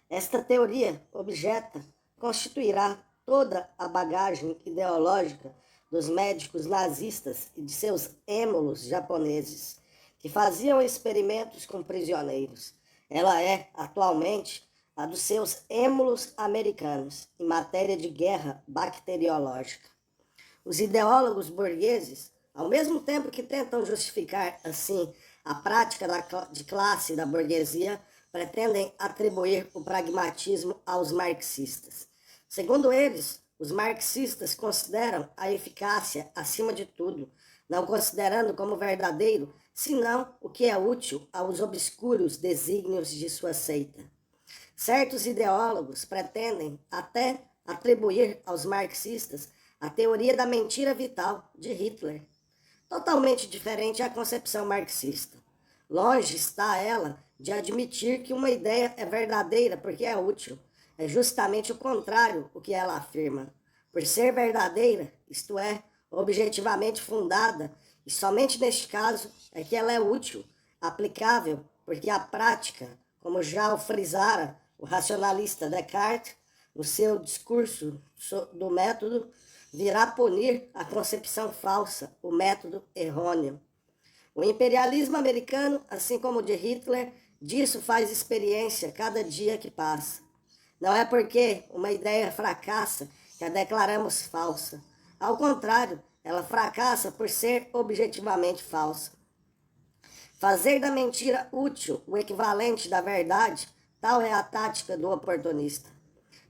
Esta teoria objeta constituirá toda a bagagem ideológica dos médicos nazistas e de seus êmulos japoneses, que faziam experimentos com prisioneiros. Ela é, atualmente, a dos seus êmulos americanos, em matéria de guerra bacteriológica. Os ideólogos burgueses, ao mesmo tempo que tentam justificar, assim, a prática de classe da burguesia, pretendem atribuir o pragmatismo aos marxistas. Segundo eles, os marxistas consideram a eficácia acima de tudo, não considerando como verdadeiro, senão o que é útil aos obscuros desígnios de sua seita. Certos ideólogos pretendem até atribuir aos marxistas a teoria da mentira vital de Hitler, totalmente diferente à concepção marxista. Longe está ela de admitir que uma ideia é verdadeira porque é útil. É justamente o contrário o que ela afirma. Por ser verdadeira, isto é, objetivamente fundada, e somente neste caso é que ela é útil, aplicável, porque a prática, como já o frisara o racionalista Descartes, no seu discurso do método, virá punir a concepção falsa, o método errôneo. O imperialismo americano, assim como o de Hitler, disso faz experiência cada dia que passa. Não é porque uma ideia fracassa que a declaramos falsa. Ao contrário, ela fracassa por ser objetivamente falsa. Fazer da mentira útil o equivalente da verdade, tal é a tática do oportunista.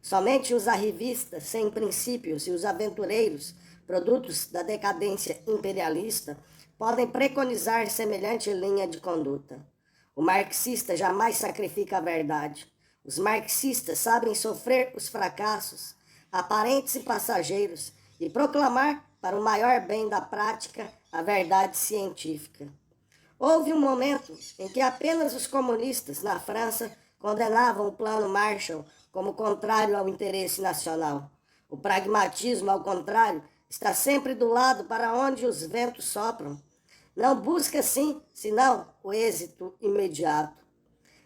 Somente os arrivistas sem princípios e os aventureiros, produtos da decadência imperialista, podem preconizar semelhante linha de conduta. O marxista jamais sacrifica a verdade. Os marxistas sabem sofrer os fracassos, aparentes e passageiros, e proclamar, para o maior bem da prática, a verdade científica. Houve um momento em que apenas os comunistas, na França, condenavam o Plano Marshall como contrário ao interesse nacional. O pragmatismo, ao contrário, está sempre do lado para onde os ventos sopram. Não busca, sim, senão o êxito imediato.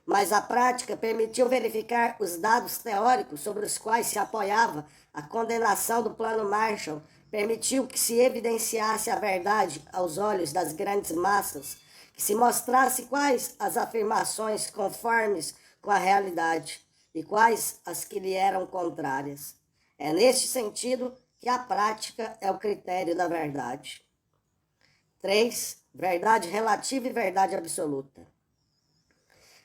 Mas a prática permitiu verificar os dados teóricos sobre os quais se apoiava a condenação do Plano Marshall, permitiu que se evidenciasse a verdade aos olhos das grandes massas, que se mostrasse quais as afirmações conformes com a realidade e quais as que lhe eram contrárias. É neste sentido que a prática é o critério da verdade. 3. Verdade relativa e verdade absoluta.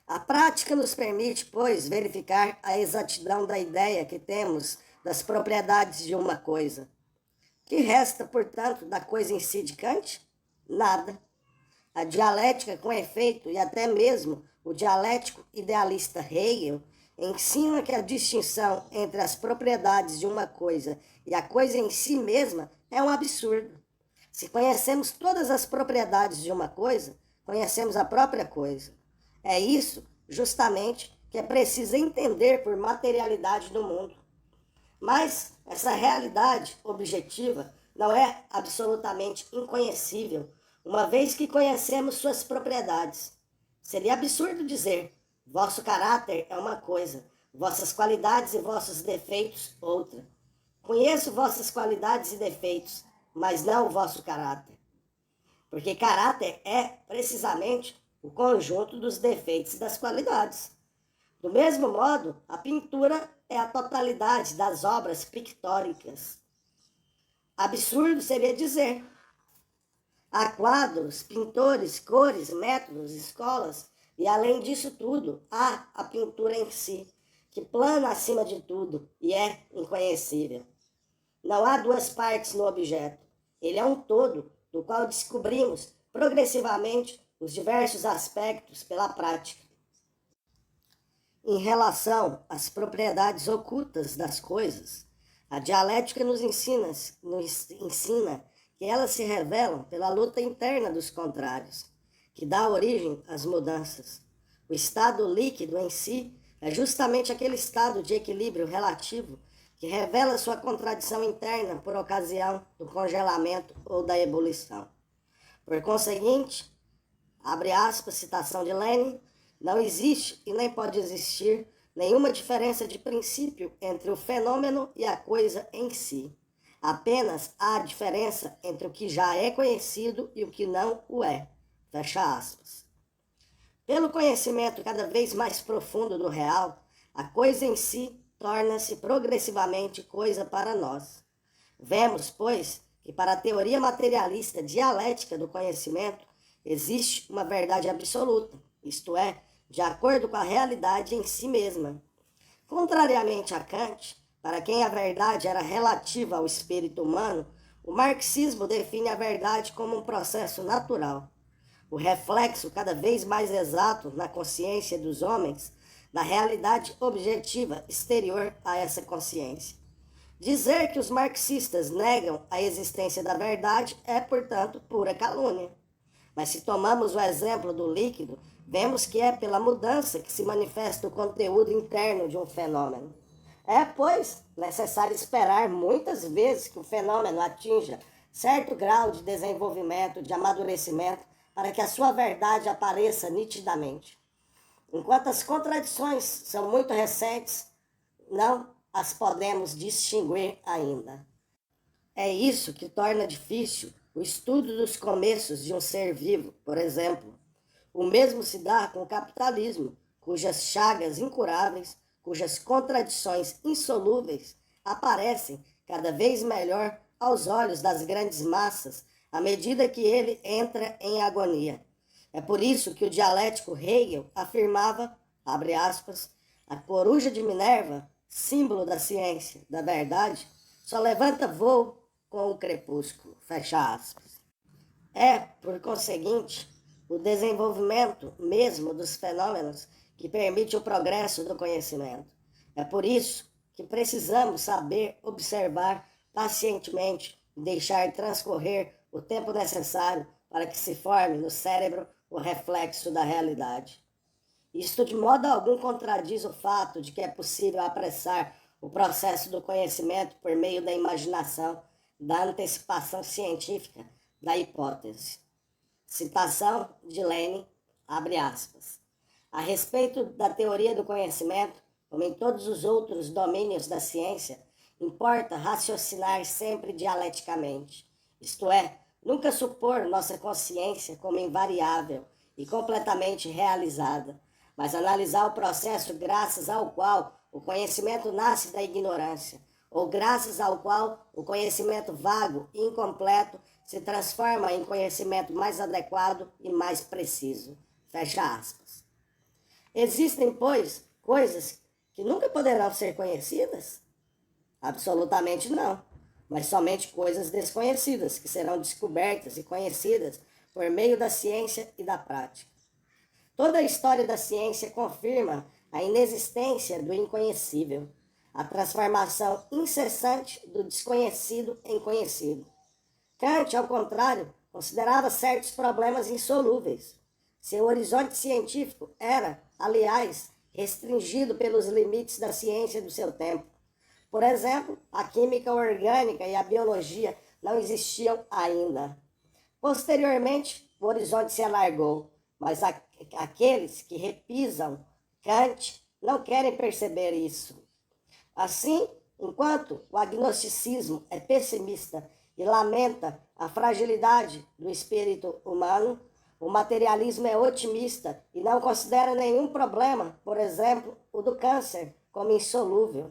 A prática nos permite, pois, verificar a exatidão da ideia que temos das propriedades de uma coisa. Que resta, portanto, da coisa em si de Kant? Nada. A dialética, com efeito, e até mesmo o dialético idealista Hegel, ensina que a distinção entre as propriedades de uma coisa e a coisa em si mesma é um absurdo. Se conhecemos todas as propriedades de uma coisa, conhecemos a própria coisa. É isso, justamente, que é preciso entender por materialidade do mundo. Mas essa realidade objetiva não é absolutamente inconhecível, uma vez que conhecemos suas propriedades. Seria absurdo dizer, vosso caráter é uma coisa, vossas qualidades e vossos defeitos outra. Conheço vossas qualidades e defeitos, mas não o vosso caráter. Porque caráter é, precisamente, o conjunto dos defeitos e das qualidades. Do mesmo modo, a pintura é a totalidade das obras pictóricas. Absurdo seria dizer. Há quadros, pintores, cores, métodos, escolas, e além disso tudo, há a pintura em si, que plana acima de tudo e é inconhecível. Não há duas partes no objeto. Ele é um todo, do qual descobrimos progressivamente os diversos aspectos pela prática. Em relação às propriedades ocultas das coisas, a dialética nos ensina que elas se revelam pela luta interna dos contrários, que dá origem às mudanças. O estado líquido em si é justamente aquele estado de equilíbrio relativo que revela sua contradição interna por ocasião do congelamento ou da ebulição. Por conseguinte, abre aspas, citação de Lenin, não existe e nem pode existir nenhuma diferença de princípio entre o fenômeno e a coisa em si. Apenas há diferença entre o que já é conhecido e o que não o é. Fecha aspas. Pelo conhecimento cada vez mais profundo do real, a coisa em si torna-se progressivamente coisa para nós. Vemos, pois, que para a teoria materialista dialética do conhecimento existe uma verdade absoluta, isto é, de acordo com a realidade em si mesma. Contrariamente a Kant, para quem a verdade era relativa ao espírito humano, o marxismo define a verdade como um processo natural, o reflexo cada vez mais exato na consciência dos homens da realidade objetiva exterior a essa consciência. Dizer que os marxistas negam a existência da verdade é, portanto, pura calúnia. Mas se tomamos o exemplo do líquido, vemos que é pela mudança que se manifesta o conteúdo interno de um fenômeno. É, pois, necessário esperar muitas vezes que o fenômeno atinja certo grau de desenvolvimento, de amadurecimento, para que a sua verdade apareça nitidamente. Enquanto as contradições são muito recentes, não as podemos distinguir ainda. É isso que torna difícil o estudo dos começos de um ser vivo, por exemplo. O mesmo se dá com o capitalismo, cujas chagas incuráveis, cujas contradições insolúveis aparecem cada vez melhor aos olhos das grandes massas à medida que ele entra em agonia. É por isso que o dialético Hegel afirmava, abre aspas, a coruja de Minerva, símbolo da ciência, da verdade, só levanta voo com o crepúsculo, fecha aspas. É, por conseguinte, o desenvolvimento mesmo dos fenômenos que permite o progresso do conhecimento. É por isso que precisamos saber observar pacientemente e deixar transcorrer o tempo necessário para que se forme no cérebro o reflexo da realidade. Isto de modo algum contradiz o fato de que é possível apressar o processo do conhecimento por meio da imaginação, da antecipação científica, da hipótese. Citação de Lenin, abre aspas. A respeito da teoria do conhecimento, como em todos os outros domínios da ciência, importa raciocinar sempre dialeticamente, isto é, nunca supor nossa consciência como invariável e completamente realizada, mas analisar o processo graças ao qual o conhecimento nasce da ignorância, ou graças ao qual o conhecimento vago e incompleto se transforma em conhecimento mais adequado e mais preciso. Fecha aspas. Existem, pois, coisas que nunca poderão ser conhecidas? Absolutamente não, mas somente coisas desconhecidas que serão descobertas e conhecidas por meio da ciência e da prática. Toda a história da ciência confirma a inexistência do inconhecível, a transformação incessante do desconhecido em conhecido. Kant, ao contrário, considerava certos problemas insolúveis. Seu horizonte científico era, aliás, restringido pelos limites da ciência do seu tempo. Por exemplo, a química orgânica e a biologia não existiam ainda. Posteriormente, o horizonte se alargou, mas aqueles que repisam Kant não querem perceber isso. Assim, enquanto o agnosticismo é pessimista e lamenta a fragilidade do espírito humano, o materialismo é otimista e não considera nenhum problema, por exemplo, o do câncer, como insolúvel.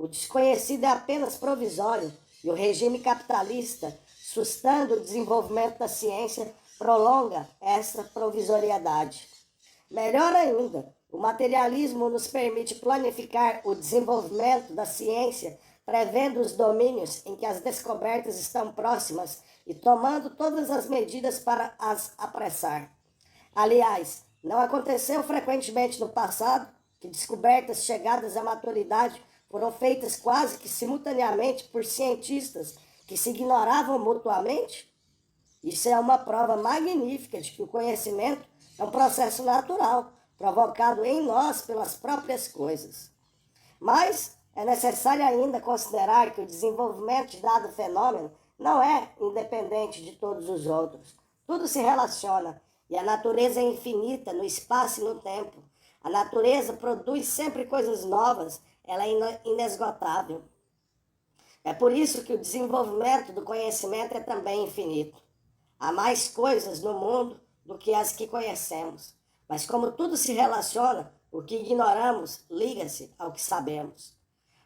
O desconhecido é apenas provisório e o regime capitalista, sustando o desenvolvimento da ciência, prolonga essa provisoriedade. Melhor ainda, o materialismo nos permite planificar o desenvolvimento da ciência, prevendo os domínios em que as descobertas estão próximas e tomando todas as medidas para as apressar. Aliás, não aconteceu frequentemente no passado que descobertas chegadas à maturidade foram feitas quase que simultaneamente por cientistas que se ignoravam mutuamente? Isso é uma prova magnífica de que o conhecimento é um processo natural, provocado em nós pelas próprias coisas. Mas é necessário ainda considerar que o desenvolvimento de dado fenômeno não é independente de todos os outros. Tudo se relaciona e a natureza é infinita no espaço e no tempo. A natureza produz sempre coisas novas, ela é inesgotável. É por isso que o desenvolvimento do conhecimento é também infinito. Há mais coisas no mundo do que as que conhecemos, mas como tudo se relaciona, o que ignoramos liga-se ao que sabemos.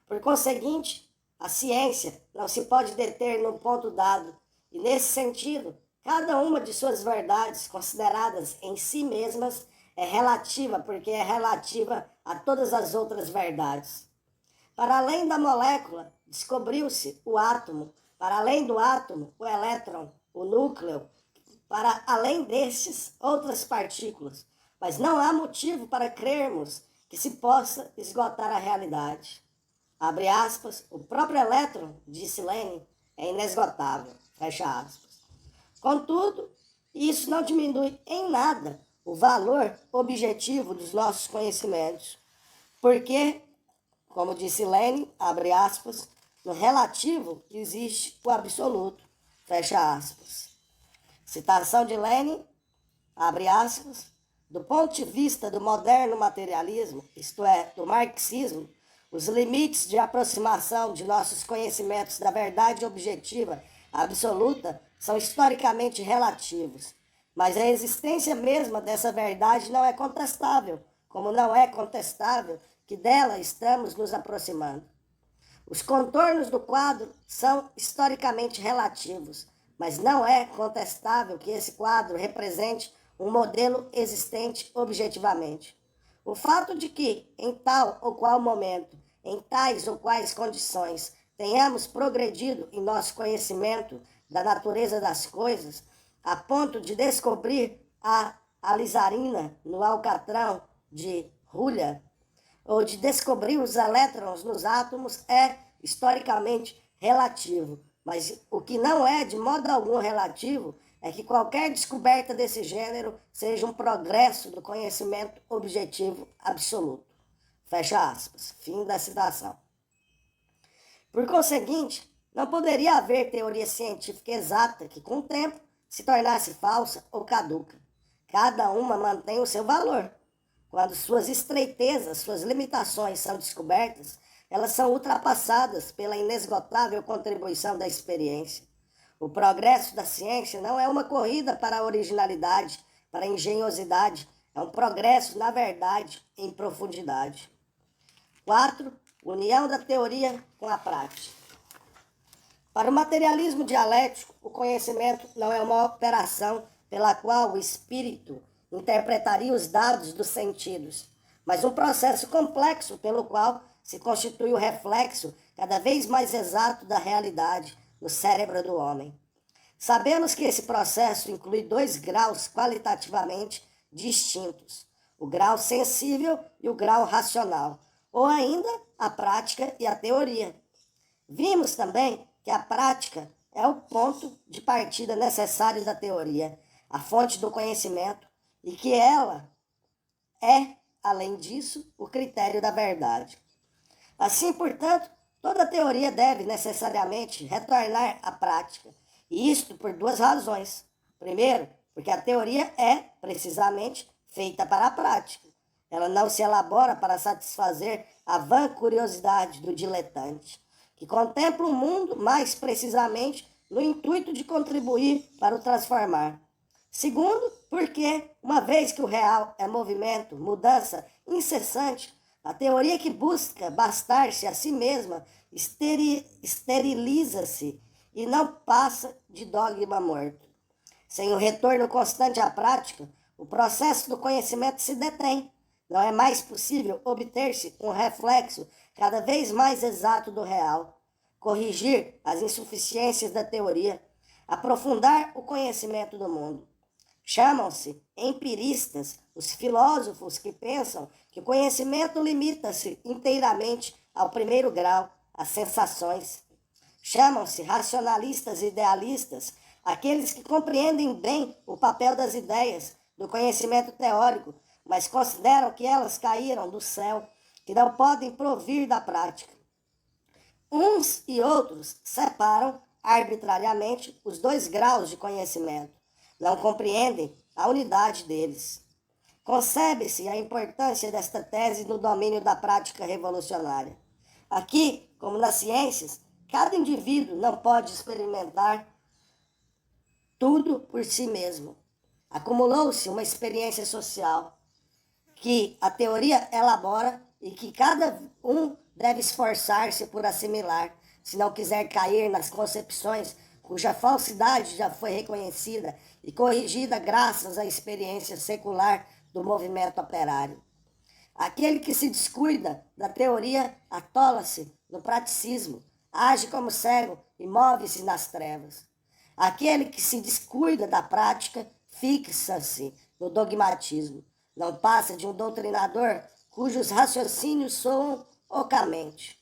Por conseguinte, a ciência não se pode deter num ponto dado, e nesse sentido, cada uma de suas verdades, consideradas em si mesmas, é relativa porque é relativa a todas as outras verdades. Para além da molécula, descobriu-se o átomo, para além do átomo, o elétron, o núcleo, para além destes, outras partículas. Mas não há motivo para crermos que se possa esgotar a realidade. Abre aspas, o próprio elétron, disse Lenin, é inesgotável, fecha aspas. Contudo, isso não diminui em nada o valor objetivo dos nossos conhecimentos, porque, como disse Lenin, abre aspas, no relativo existe o absoluto, fecha aspas. Citação de Lenin, abre aspas, do ponto de vista do moderno materialismo, isto é, do marxismo, os limites de aproximação de nossos conhecimentos da verdade objetiva absoluta são historicamente relativos, mas a existência mesma dessa verdade não é contestável, como não é contestável que dela estamos nos aproximando. Os contornos do quadro são historicamente relativos, mas não é contestável que esse quadro represente um modelo existente objetivamente. O fato de que, em tal ou qual momento, em tais ou quais condições, tenhamos progredido em nosso conhecimento da natureza das coisas, a ponto de descobrir a alizarina no alcatrão de Hulha, ou de descobrir os elétrons nos átomos, é historicamente relativo. Mas o que não é de modo algum relativo é que qualquer descoberta desse gênero seja um progresso do conhecimento objetivo absoluto. Fecha aspas. Fim da citação. Por conseguinte, não poderia haver teoria científica exata que, com o tempo, se tornasse falsa ou caduca. Cada uma mantém o seu valor. Quando suas estreitezas, suas limitações são descobertas, elas são ultrapassadas pela inesgotável contribuição da experiência. O progresso da ciência não é uma corrida para a originalidade, para a engenhosidade, é um progresso, na verdade, em profundidade. 4. União da teoria com a prática. Para o materialismo dialético, o conhecimento não é uma operação pela qual o espírito interpretaria os dados dos sentidos, mas um processo complexo pelo qual se constitui o reflexo cada vez mais exato da realidade no cérebro do homem. Sabemos que esse processo inclui 2 graus qualitativamente distintos, o grau sensível e o grau racional, ou ainda a prática e a teoria. Vimos também que a prática é o ponto de partida necessário da teoria, a fonte do conhecimento, e que ela é, além disso, o critério da verdade. Assim, portanto, toda teoria deve necessariamente retornar à prática, e isto por 2 razões. Primeiro, porque a teoria é, precisamente, feita para a prática. Ela não se elabora para satisfazer a vã curiosidade do diletante, que contempla o mundo mais precisamente no intuito de contribuir para o transformar. Segundo, porque, uma vez que o real é movimento, mudança incessante, a teoria que busca bastar-se a si mesma esteriliza-se e não passa de dogma morto. Sem o retorno constante à prática, o processo do conhecimento se detém. Não é mais possível obter-se um reflexo cada vez mais exato do real, corrigir as insuficiências da teoria, aprofundar o conhecimento do mundo. Chamam-se empiristas os filósofos que pensam que o conhecimento limita-se inteiramente ao primeiro grau, às sensações. Chamam-se racionalistas e idealistas aqueles que compreendem bem o papel das ideias, do conhecimento teórico, mas consideram que elas caíram do céu, que não podem provir da prática. Uns e outros separam arbitrariamente os 2 graus de conhecimento, não compreendem a unidade deles. concebe-se a importância desta tese no domínio da prática revolucionária. Aqui, como nas ciências, cada indivíduo não pode experimentar tudo por si mesmo. Acumulou-se uma experiência social que a teoria elabora e que cada um deve esforçar-se por assimilar, se não quiser cair nas concepções cuja falsidade já foi reconhecida e corrigida graças à experiência secular do movimento operário. Aquele que se descuida da teoria atola-se no praticismo, age como cego e move-se nas trevas. Aquele que se descuida da prática fixa-se no dogmatismo, não passa de um doutrinador cujos raciocínios soam ocamente.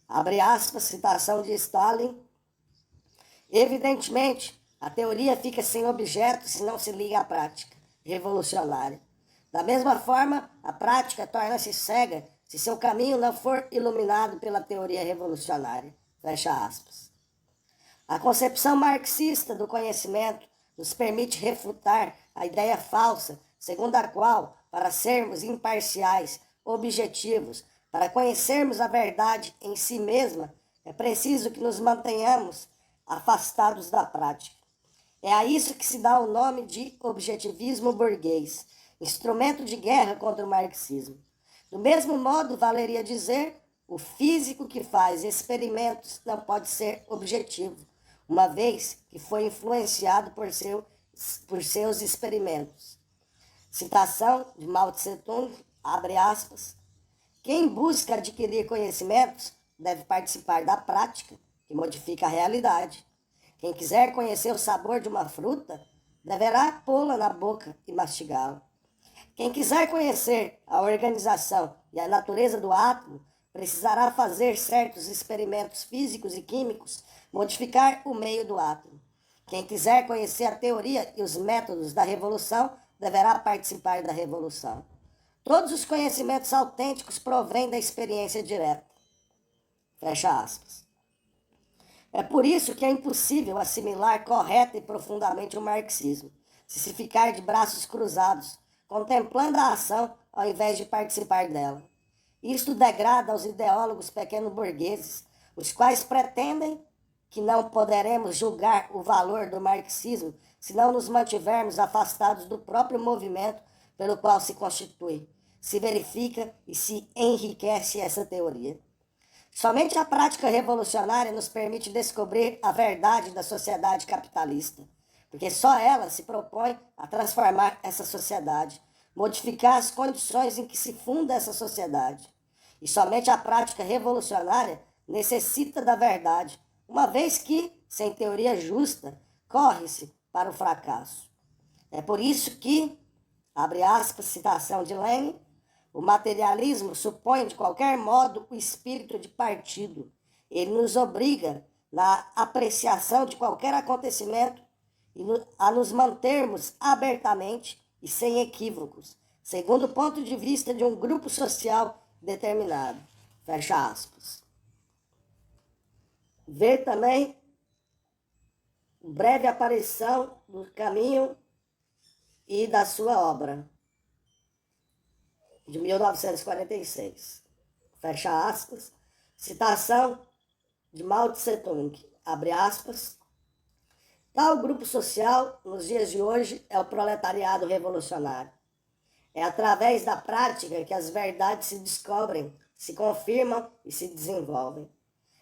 Abre aspas, citação de Stalin. Evidentemente, a teoria fica sem objeto se não se liga à prática revolucionária. Da mesma forma, a prática torna-se cega se seu caminho não for iluminado pela teoria revolucionária. Fecha aspas. A concepção marxista do conhecimento nos permite refutar a ideia falsa segundo a qual, para sermos imparciais, objetivos, para conhecermos a verdade em si mesma, é preciso que nos mantenhamos afastados da prática. É a isso que se dá o nome de objetivismo burguês, instrumento de guerra contra o marxismo. Do mesmo modo, valeria dizer, o físico que faz experimentos não pode ser objetivo, uma vez que foi influenciado por seus experimentos. Citação de Mao Tse-tung, abre aspas, quem busca adquirir conhecimentos deve participar da prática, que modifica a realidade. Quem quiser conhecer o sabor de uma fruta, deverá pô-la na boca e mastigá-la. Quem quiser conhecer a organização e a natureza do átomo, precisará fazer certos experimentos físicos e químicos, modificar o meio do átomo. Quem quiser conhecer a teoria e os métodos da revolução, deverá participar da revolução. Todos os conhecimentos autênticos provêm da experiência direta. Fecha aspas. É por isso que é impossível assimilar correta e profundamente o marxismo, se ficar de braços cruzados, contemplando a ação ao invés de participar dela. Isto degrada aos ideólogos pequeno-burgueses, os quais pretendem que não poderemos julgar o valor do marxismo se não nos mantivermos afastados do próprio movimento pelo qual se constitui, se verifica e se enriquece essa teoria. Somente a prática revolucionária nos permite descobrir a verdade da sociedade capitalista, porque só ela se propõe a transformar essa sociedade, modificar as condições em que se funda essa sociedade. E somente a prática revolucionária necessita da verdade, uma vez que, sem teoria justa, corre-se para o fracasso. É por isso que, abre aspas, citação de Lenin, o materialismo supõe de qualquer modo o espírito de partido. Ele nos obriga, na apreciação de qualquer acontecimento, a nos mantermos abertamente e sem equívocos, segundo o ponto de vista de um grupo social determinado. Fecha aspas. Ver também breve aparição do caminho e da sua obra, de 1946. Fecha aspas. Citação de Mao Tse-tung, abre aspas. Tal grupo social, nos dias de hoje, é o proletariado revolucionário. É através da prática que as verdades se descobrem, se confirmam e se desenvolvem.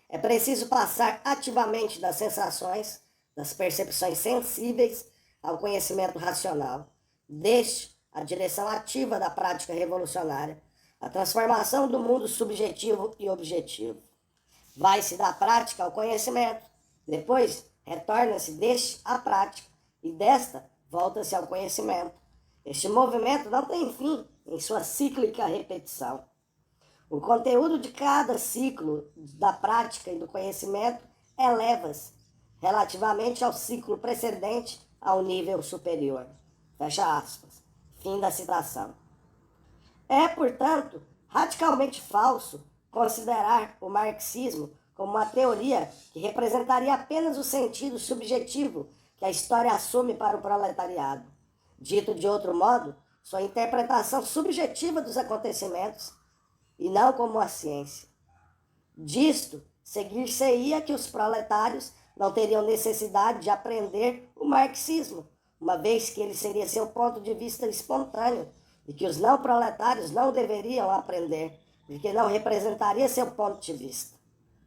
É preciso passar ativamente das sensações, das percepções sensíveis ao conhecimento racional. Deste, a direção ativa da prática revolucionária, a transformação do mundo subjetivo e objetivo. Vai-se da prática ao conhecimento, depois retorna-se deste à prática e desta volta-se ao conhecimento. Este movimento não tem fim em sua cíclica repetição. O conteúdo de cada ciclo da prática e do conhecimento eleva-se relativamente ao ciclo precedente ao nível superior. Fecha aspas. Fim da citação. É, portanto, radicalmente falso considerar o marxismo como uma teoria que representaria apenas o sentido subjetivo que a história assume para o proletariado. Dito de outro modo, sua interpretação subjetiva dos acontecimentos e não como uma ciência. Disto, seguir-se-ia que os proletários não teriam necessidade de aprender o marxismo, uma vez que ele seria seu ponto de vista espontâneo, e que os não proletários não deveriam aprender, porque não representaria seu ponto de vista.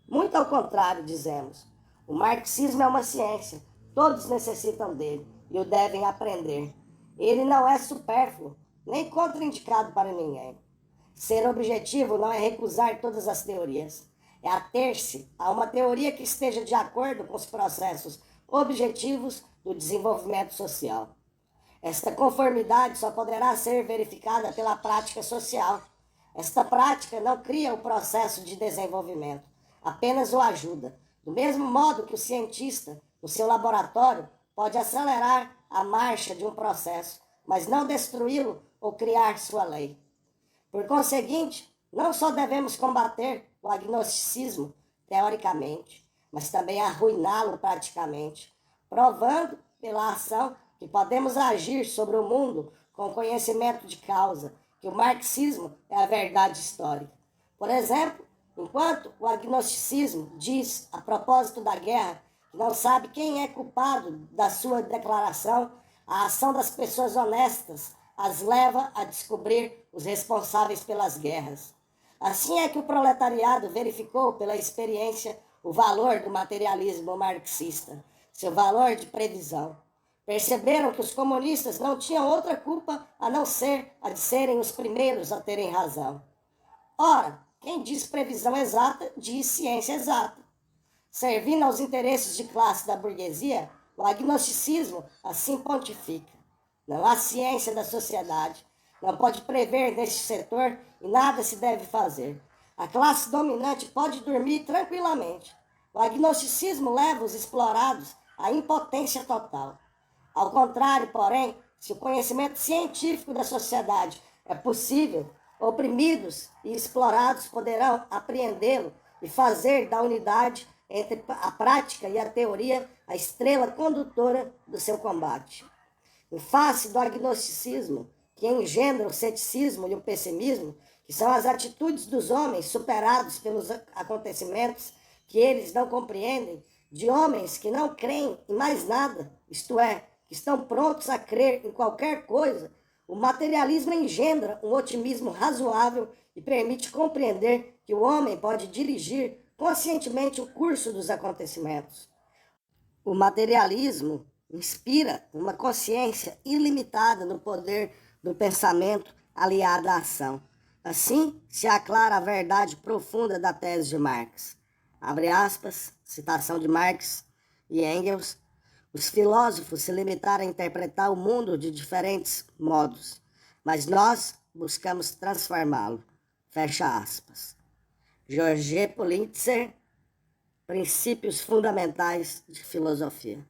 Muito ao contrário, dizemos, o marxismo é uma ciência, todos necessitam dele e o devem aprender. Ele não é supérfluo, nem contraindicado para ninguém. Ser objetivo não é recusar todas as teorias, é ater-se a uma teoria que esteja de acordo com os processos objetivos do desenvolvimento social. Esta conformidade só poderá ser verificada pela prática social. Esta prática não cria o processo de desenvolvimento, apenas o ajuda. Do mesmo modo que o cientista, no seu laboratório, pode acelerar a marcha de um processo, mas não destruí-lo ou criar sua lei. Por conseguinte, não só devemos combater o agnosticismo teoricamente, mas também arruiná-lo praticamente, provando pela ação que podemos agir sobre o mundo com conhecimento de causa, que o marxismo é a verdade histórica. Por exemplo, enquanto o agnosticismo diz, a propósito da guerra, que não sabe quem é culpado da sua declaração, a ação das pessoas honestas as leva a descobrir os responsáveis pelas guerras. Assim é que o proletariado verificou pela experiência o valor do materialismo marxista, seu valor de previsão. Perceberam que os comunistas não tinham outra culpa a não ser a de serem os primeiros a terem razão. Ora, quem diz previsão exata, diz ciência exata. Servindo aos interesses de classe da burguesia, o agnosticismo assim pontifica. Não há ciência da sociedade, não pode prever neste setor e nada se deve fazer. A classe dominante pode dormir tranquilamente. O agnosticismo leva os explorados à impotência total. Ao contrário, porém, se o conhecimento científico da sociedade é possível, oprimidos e explorados poderão apreendê-lo e fazer da unidade entre a prática e a teoria a estrela condutora do seu combate. Em face do agnosticismo, que engendra o ceticismo e o pessimismo, que são as atitudes dos homens superados pelos acontecimentos que eles não compreendem, de homens que não creem em mais nada, isto é, que estão prontos a crer em qualquer coisa, o materialismo engendra um otimismo razoável e permite compreender que o homem pode dirigir conscientemente o curso dos acontecimentos. O materialismo inspira uma consciência ilimitada no poder do pensamento aliado à ação. Assim, se aclara a verdade profunda da tese de Marx. Abre aspas, citação de Marx e Engels. Os filósofos se limitaram a interpretar o mundo de diferentes modos, mas nós buscamos transformá-lo. Fecha aspas. Georges Politzer, Princípios Fundamentais de Filosofia.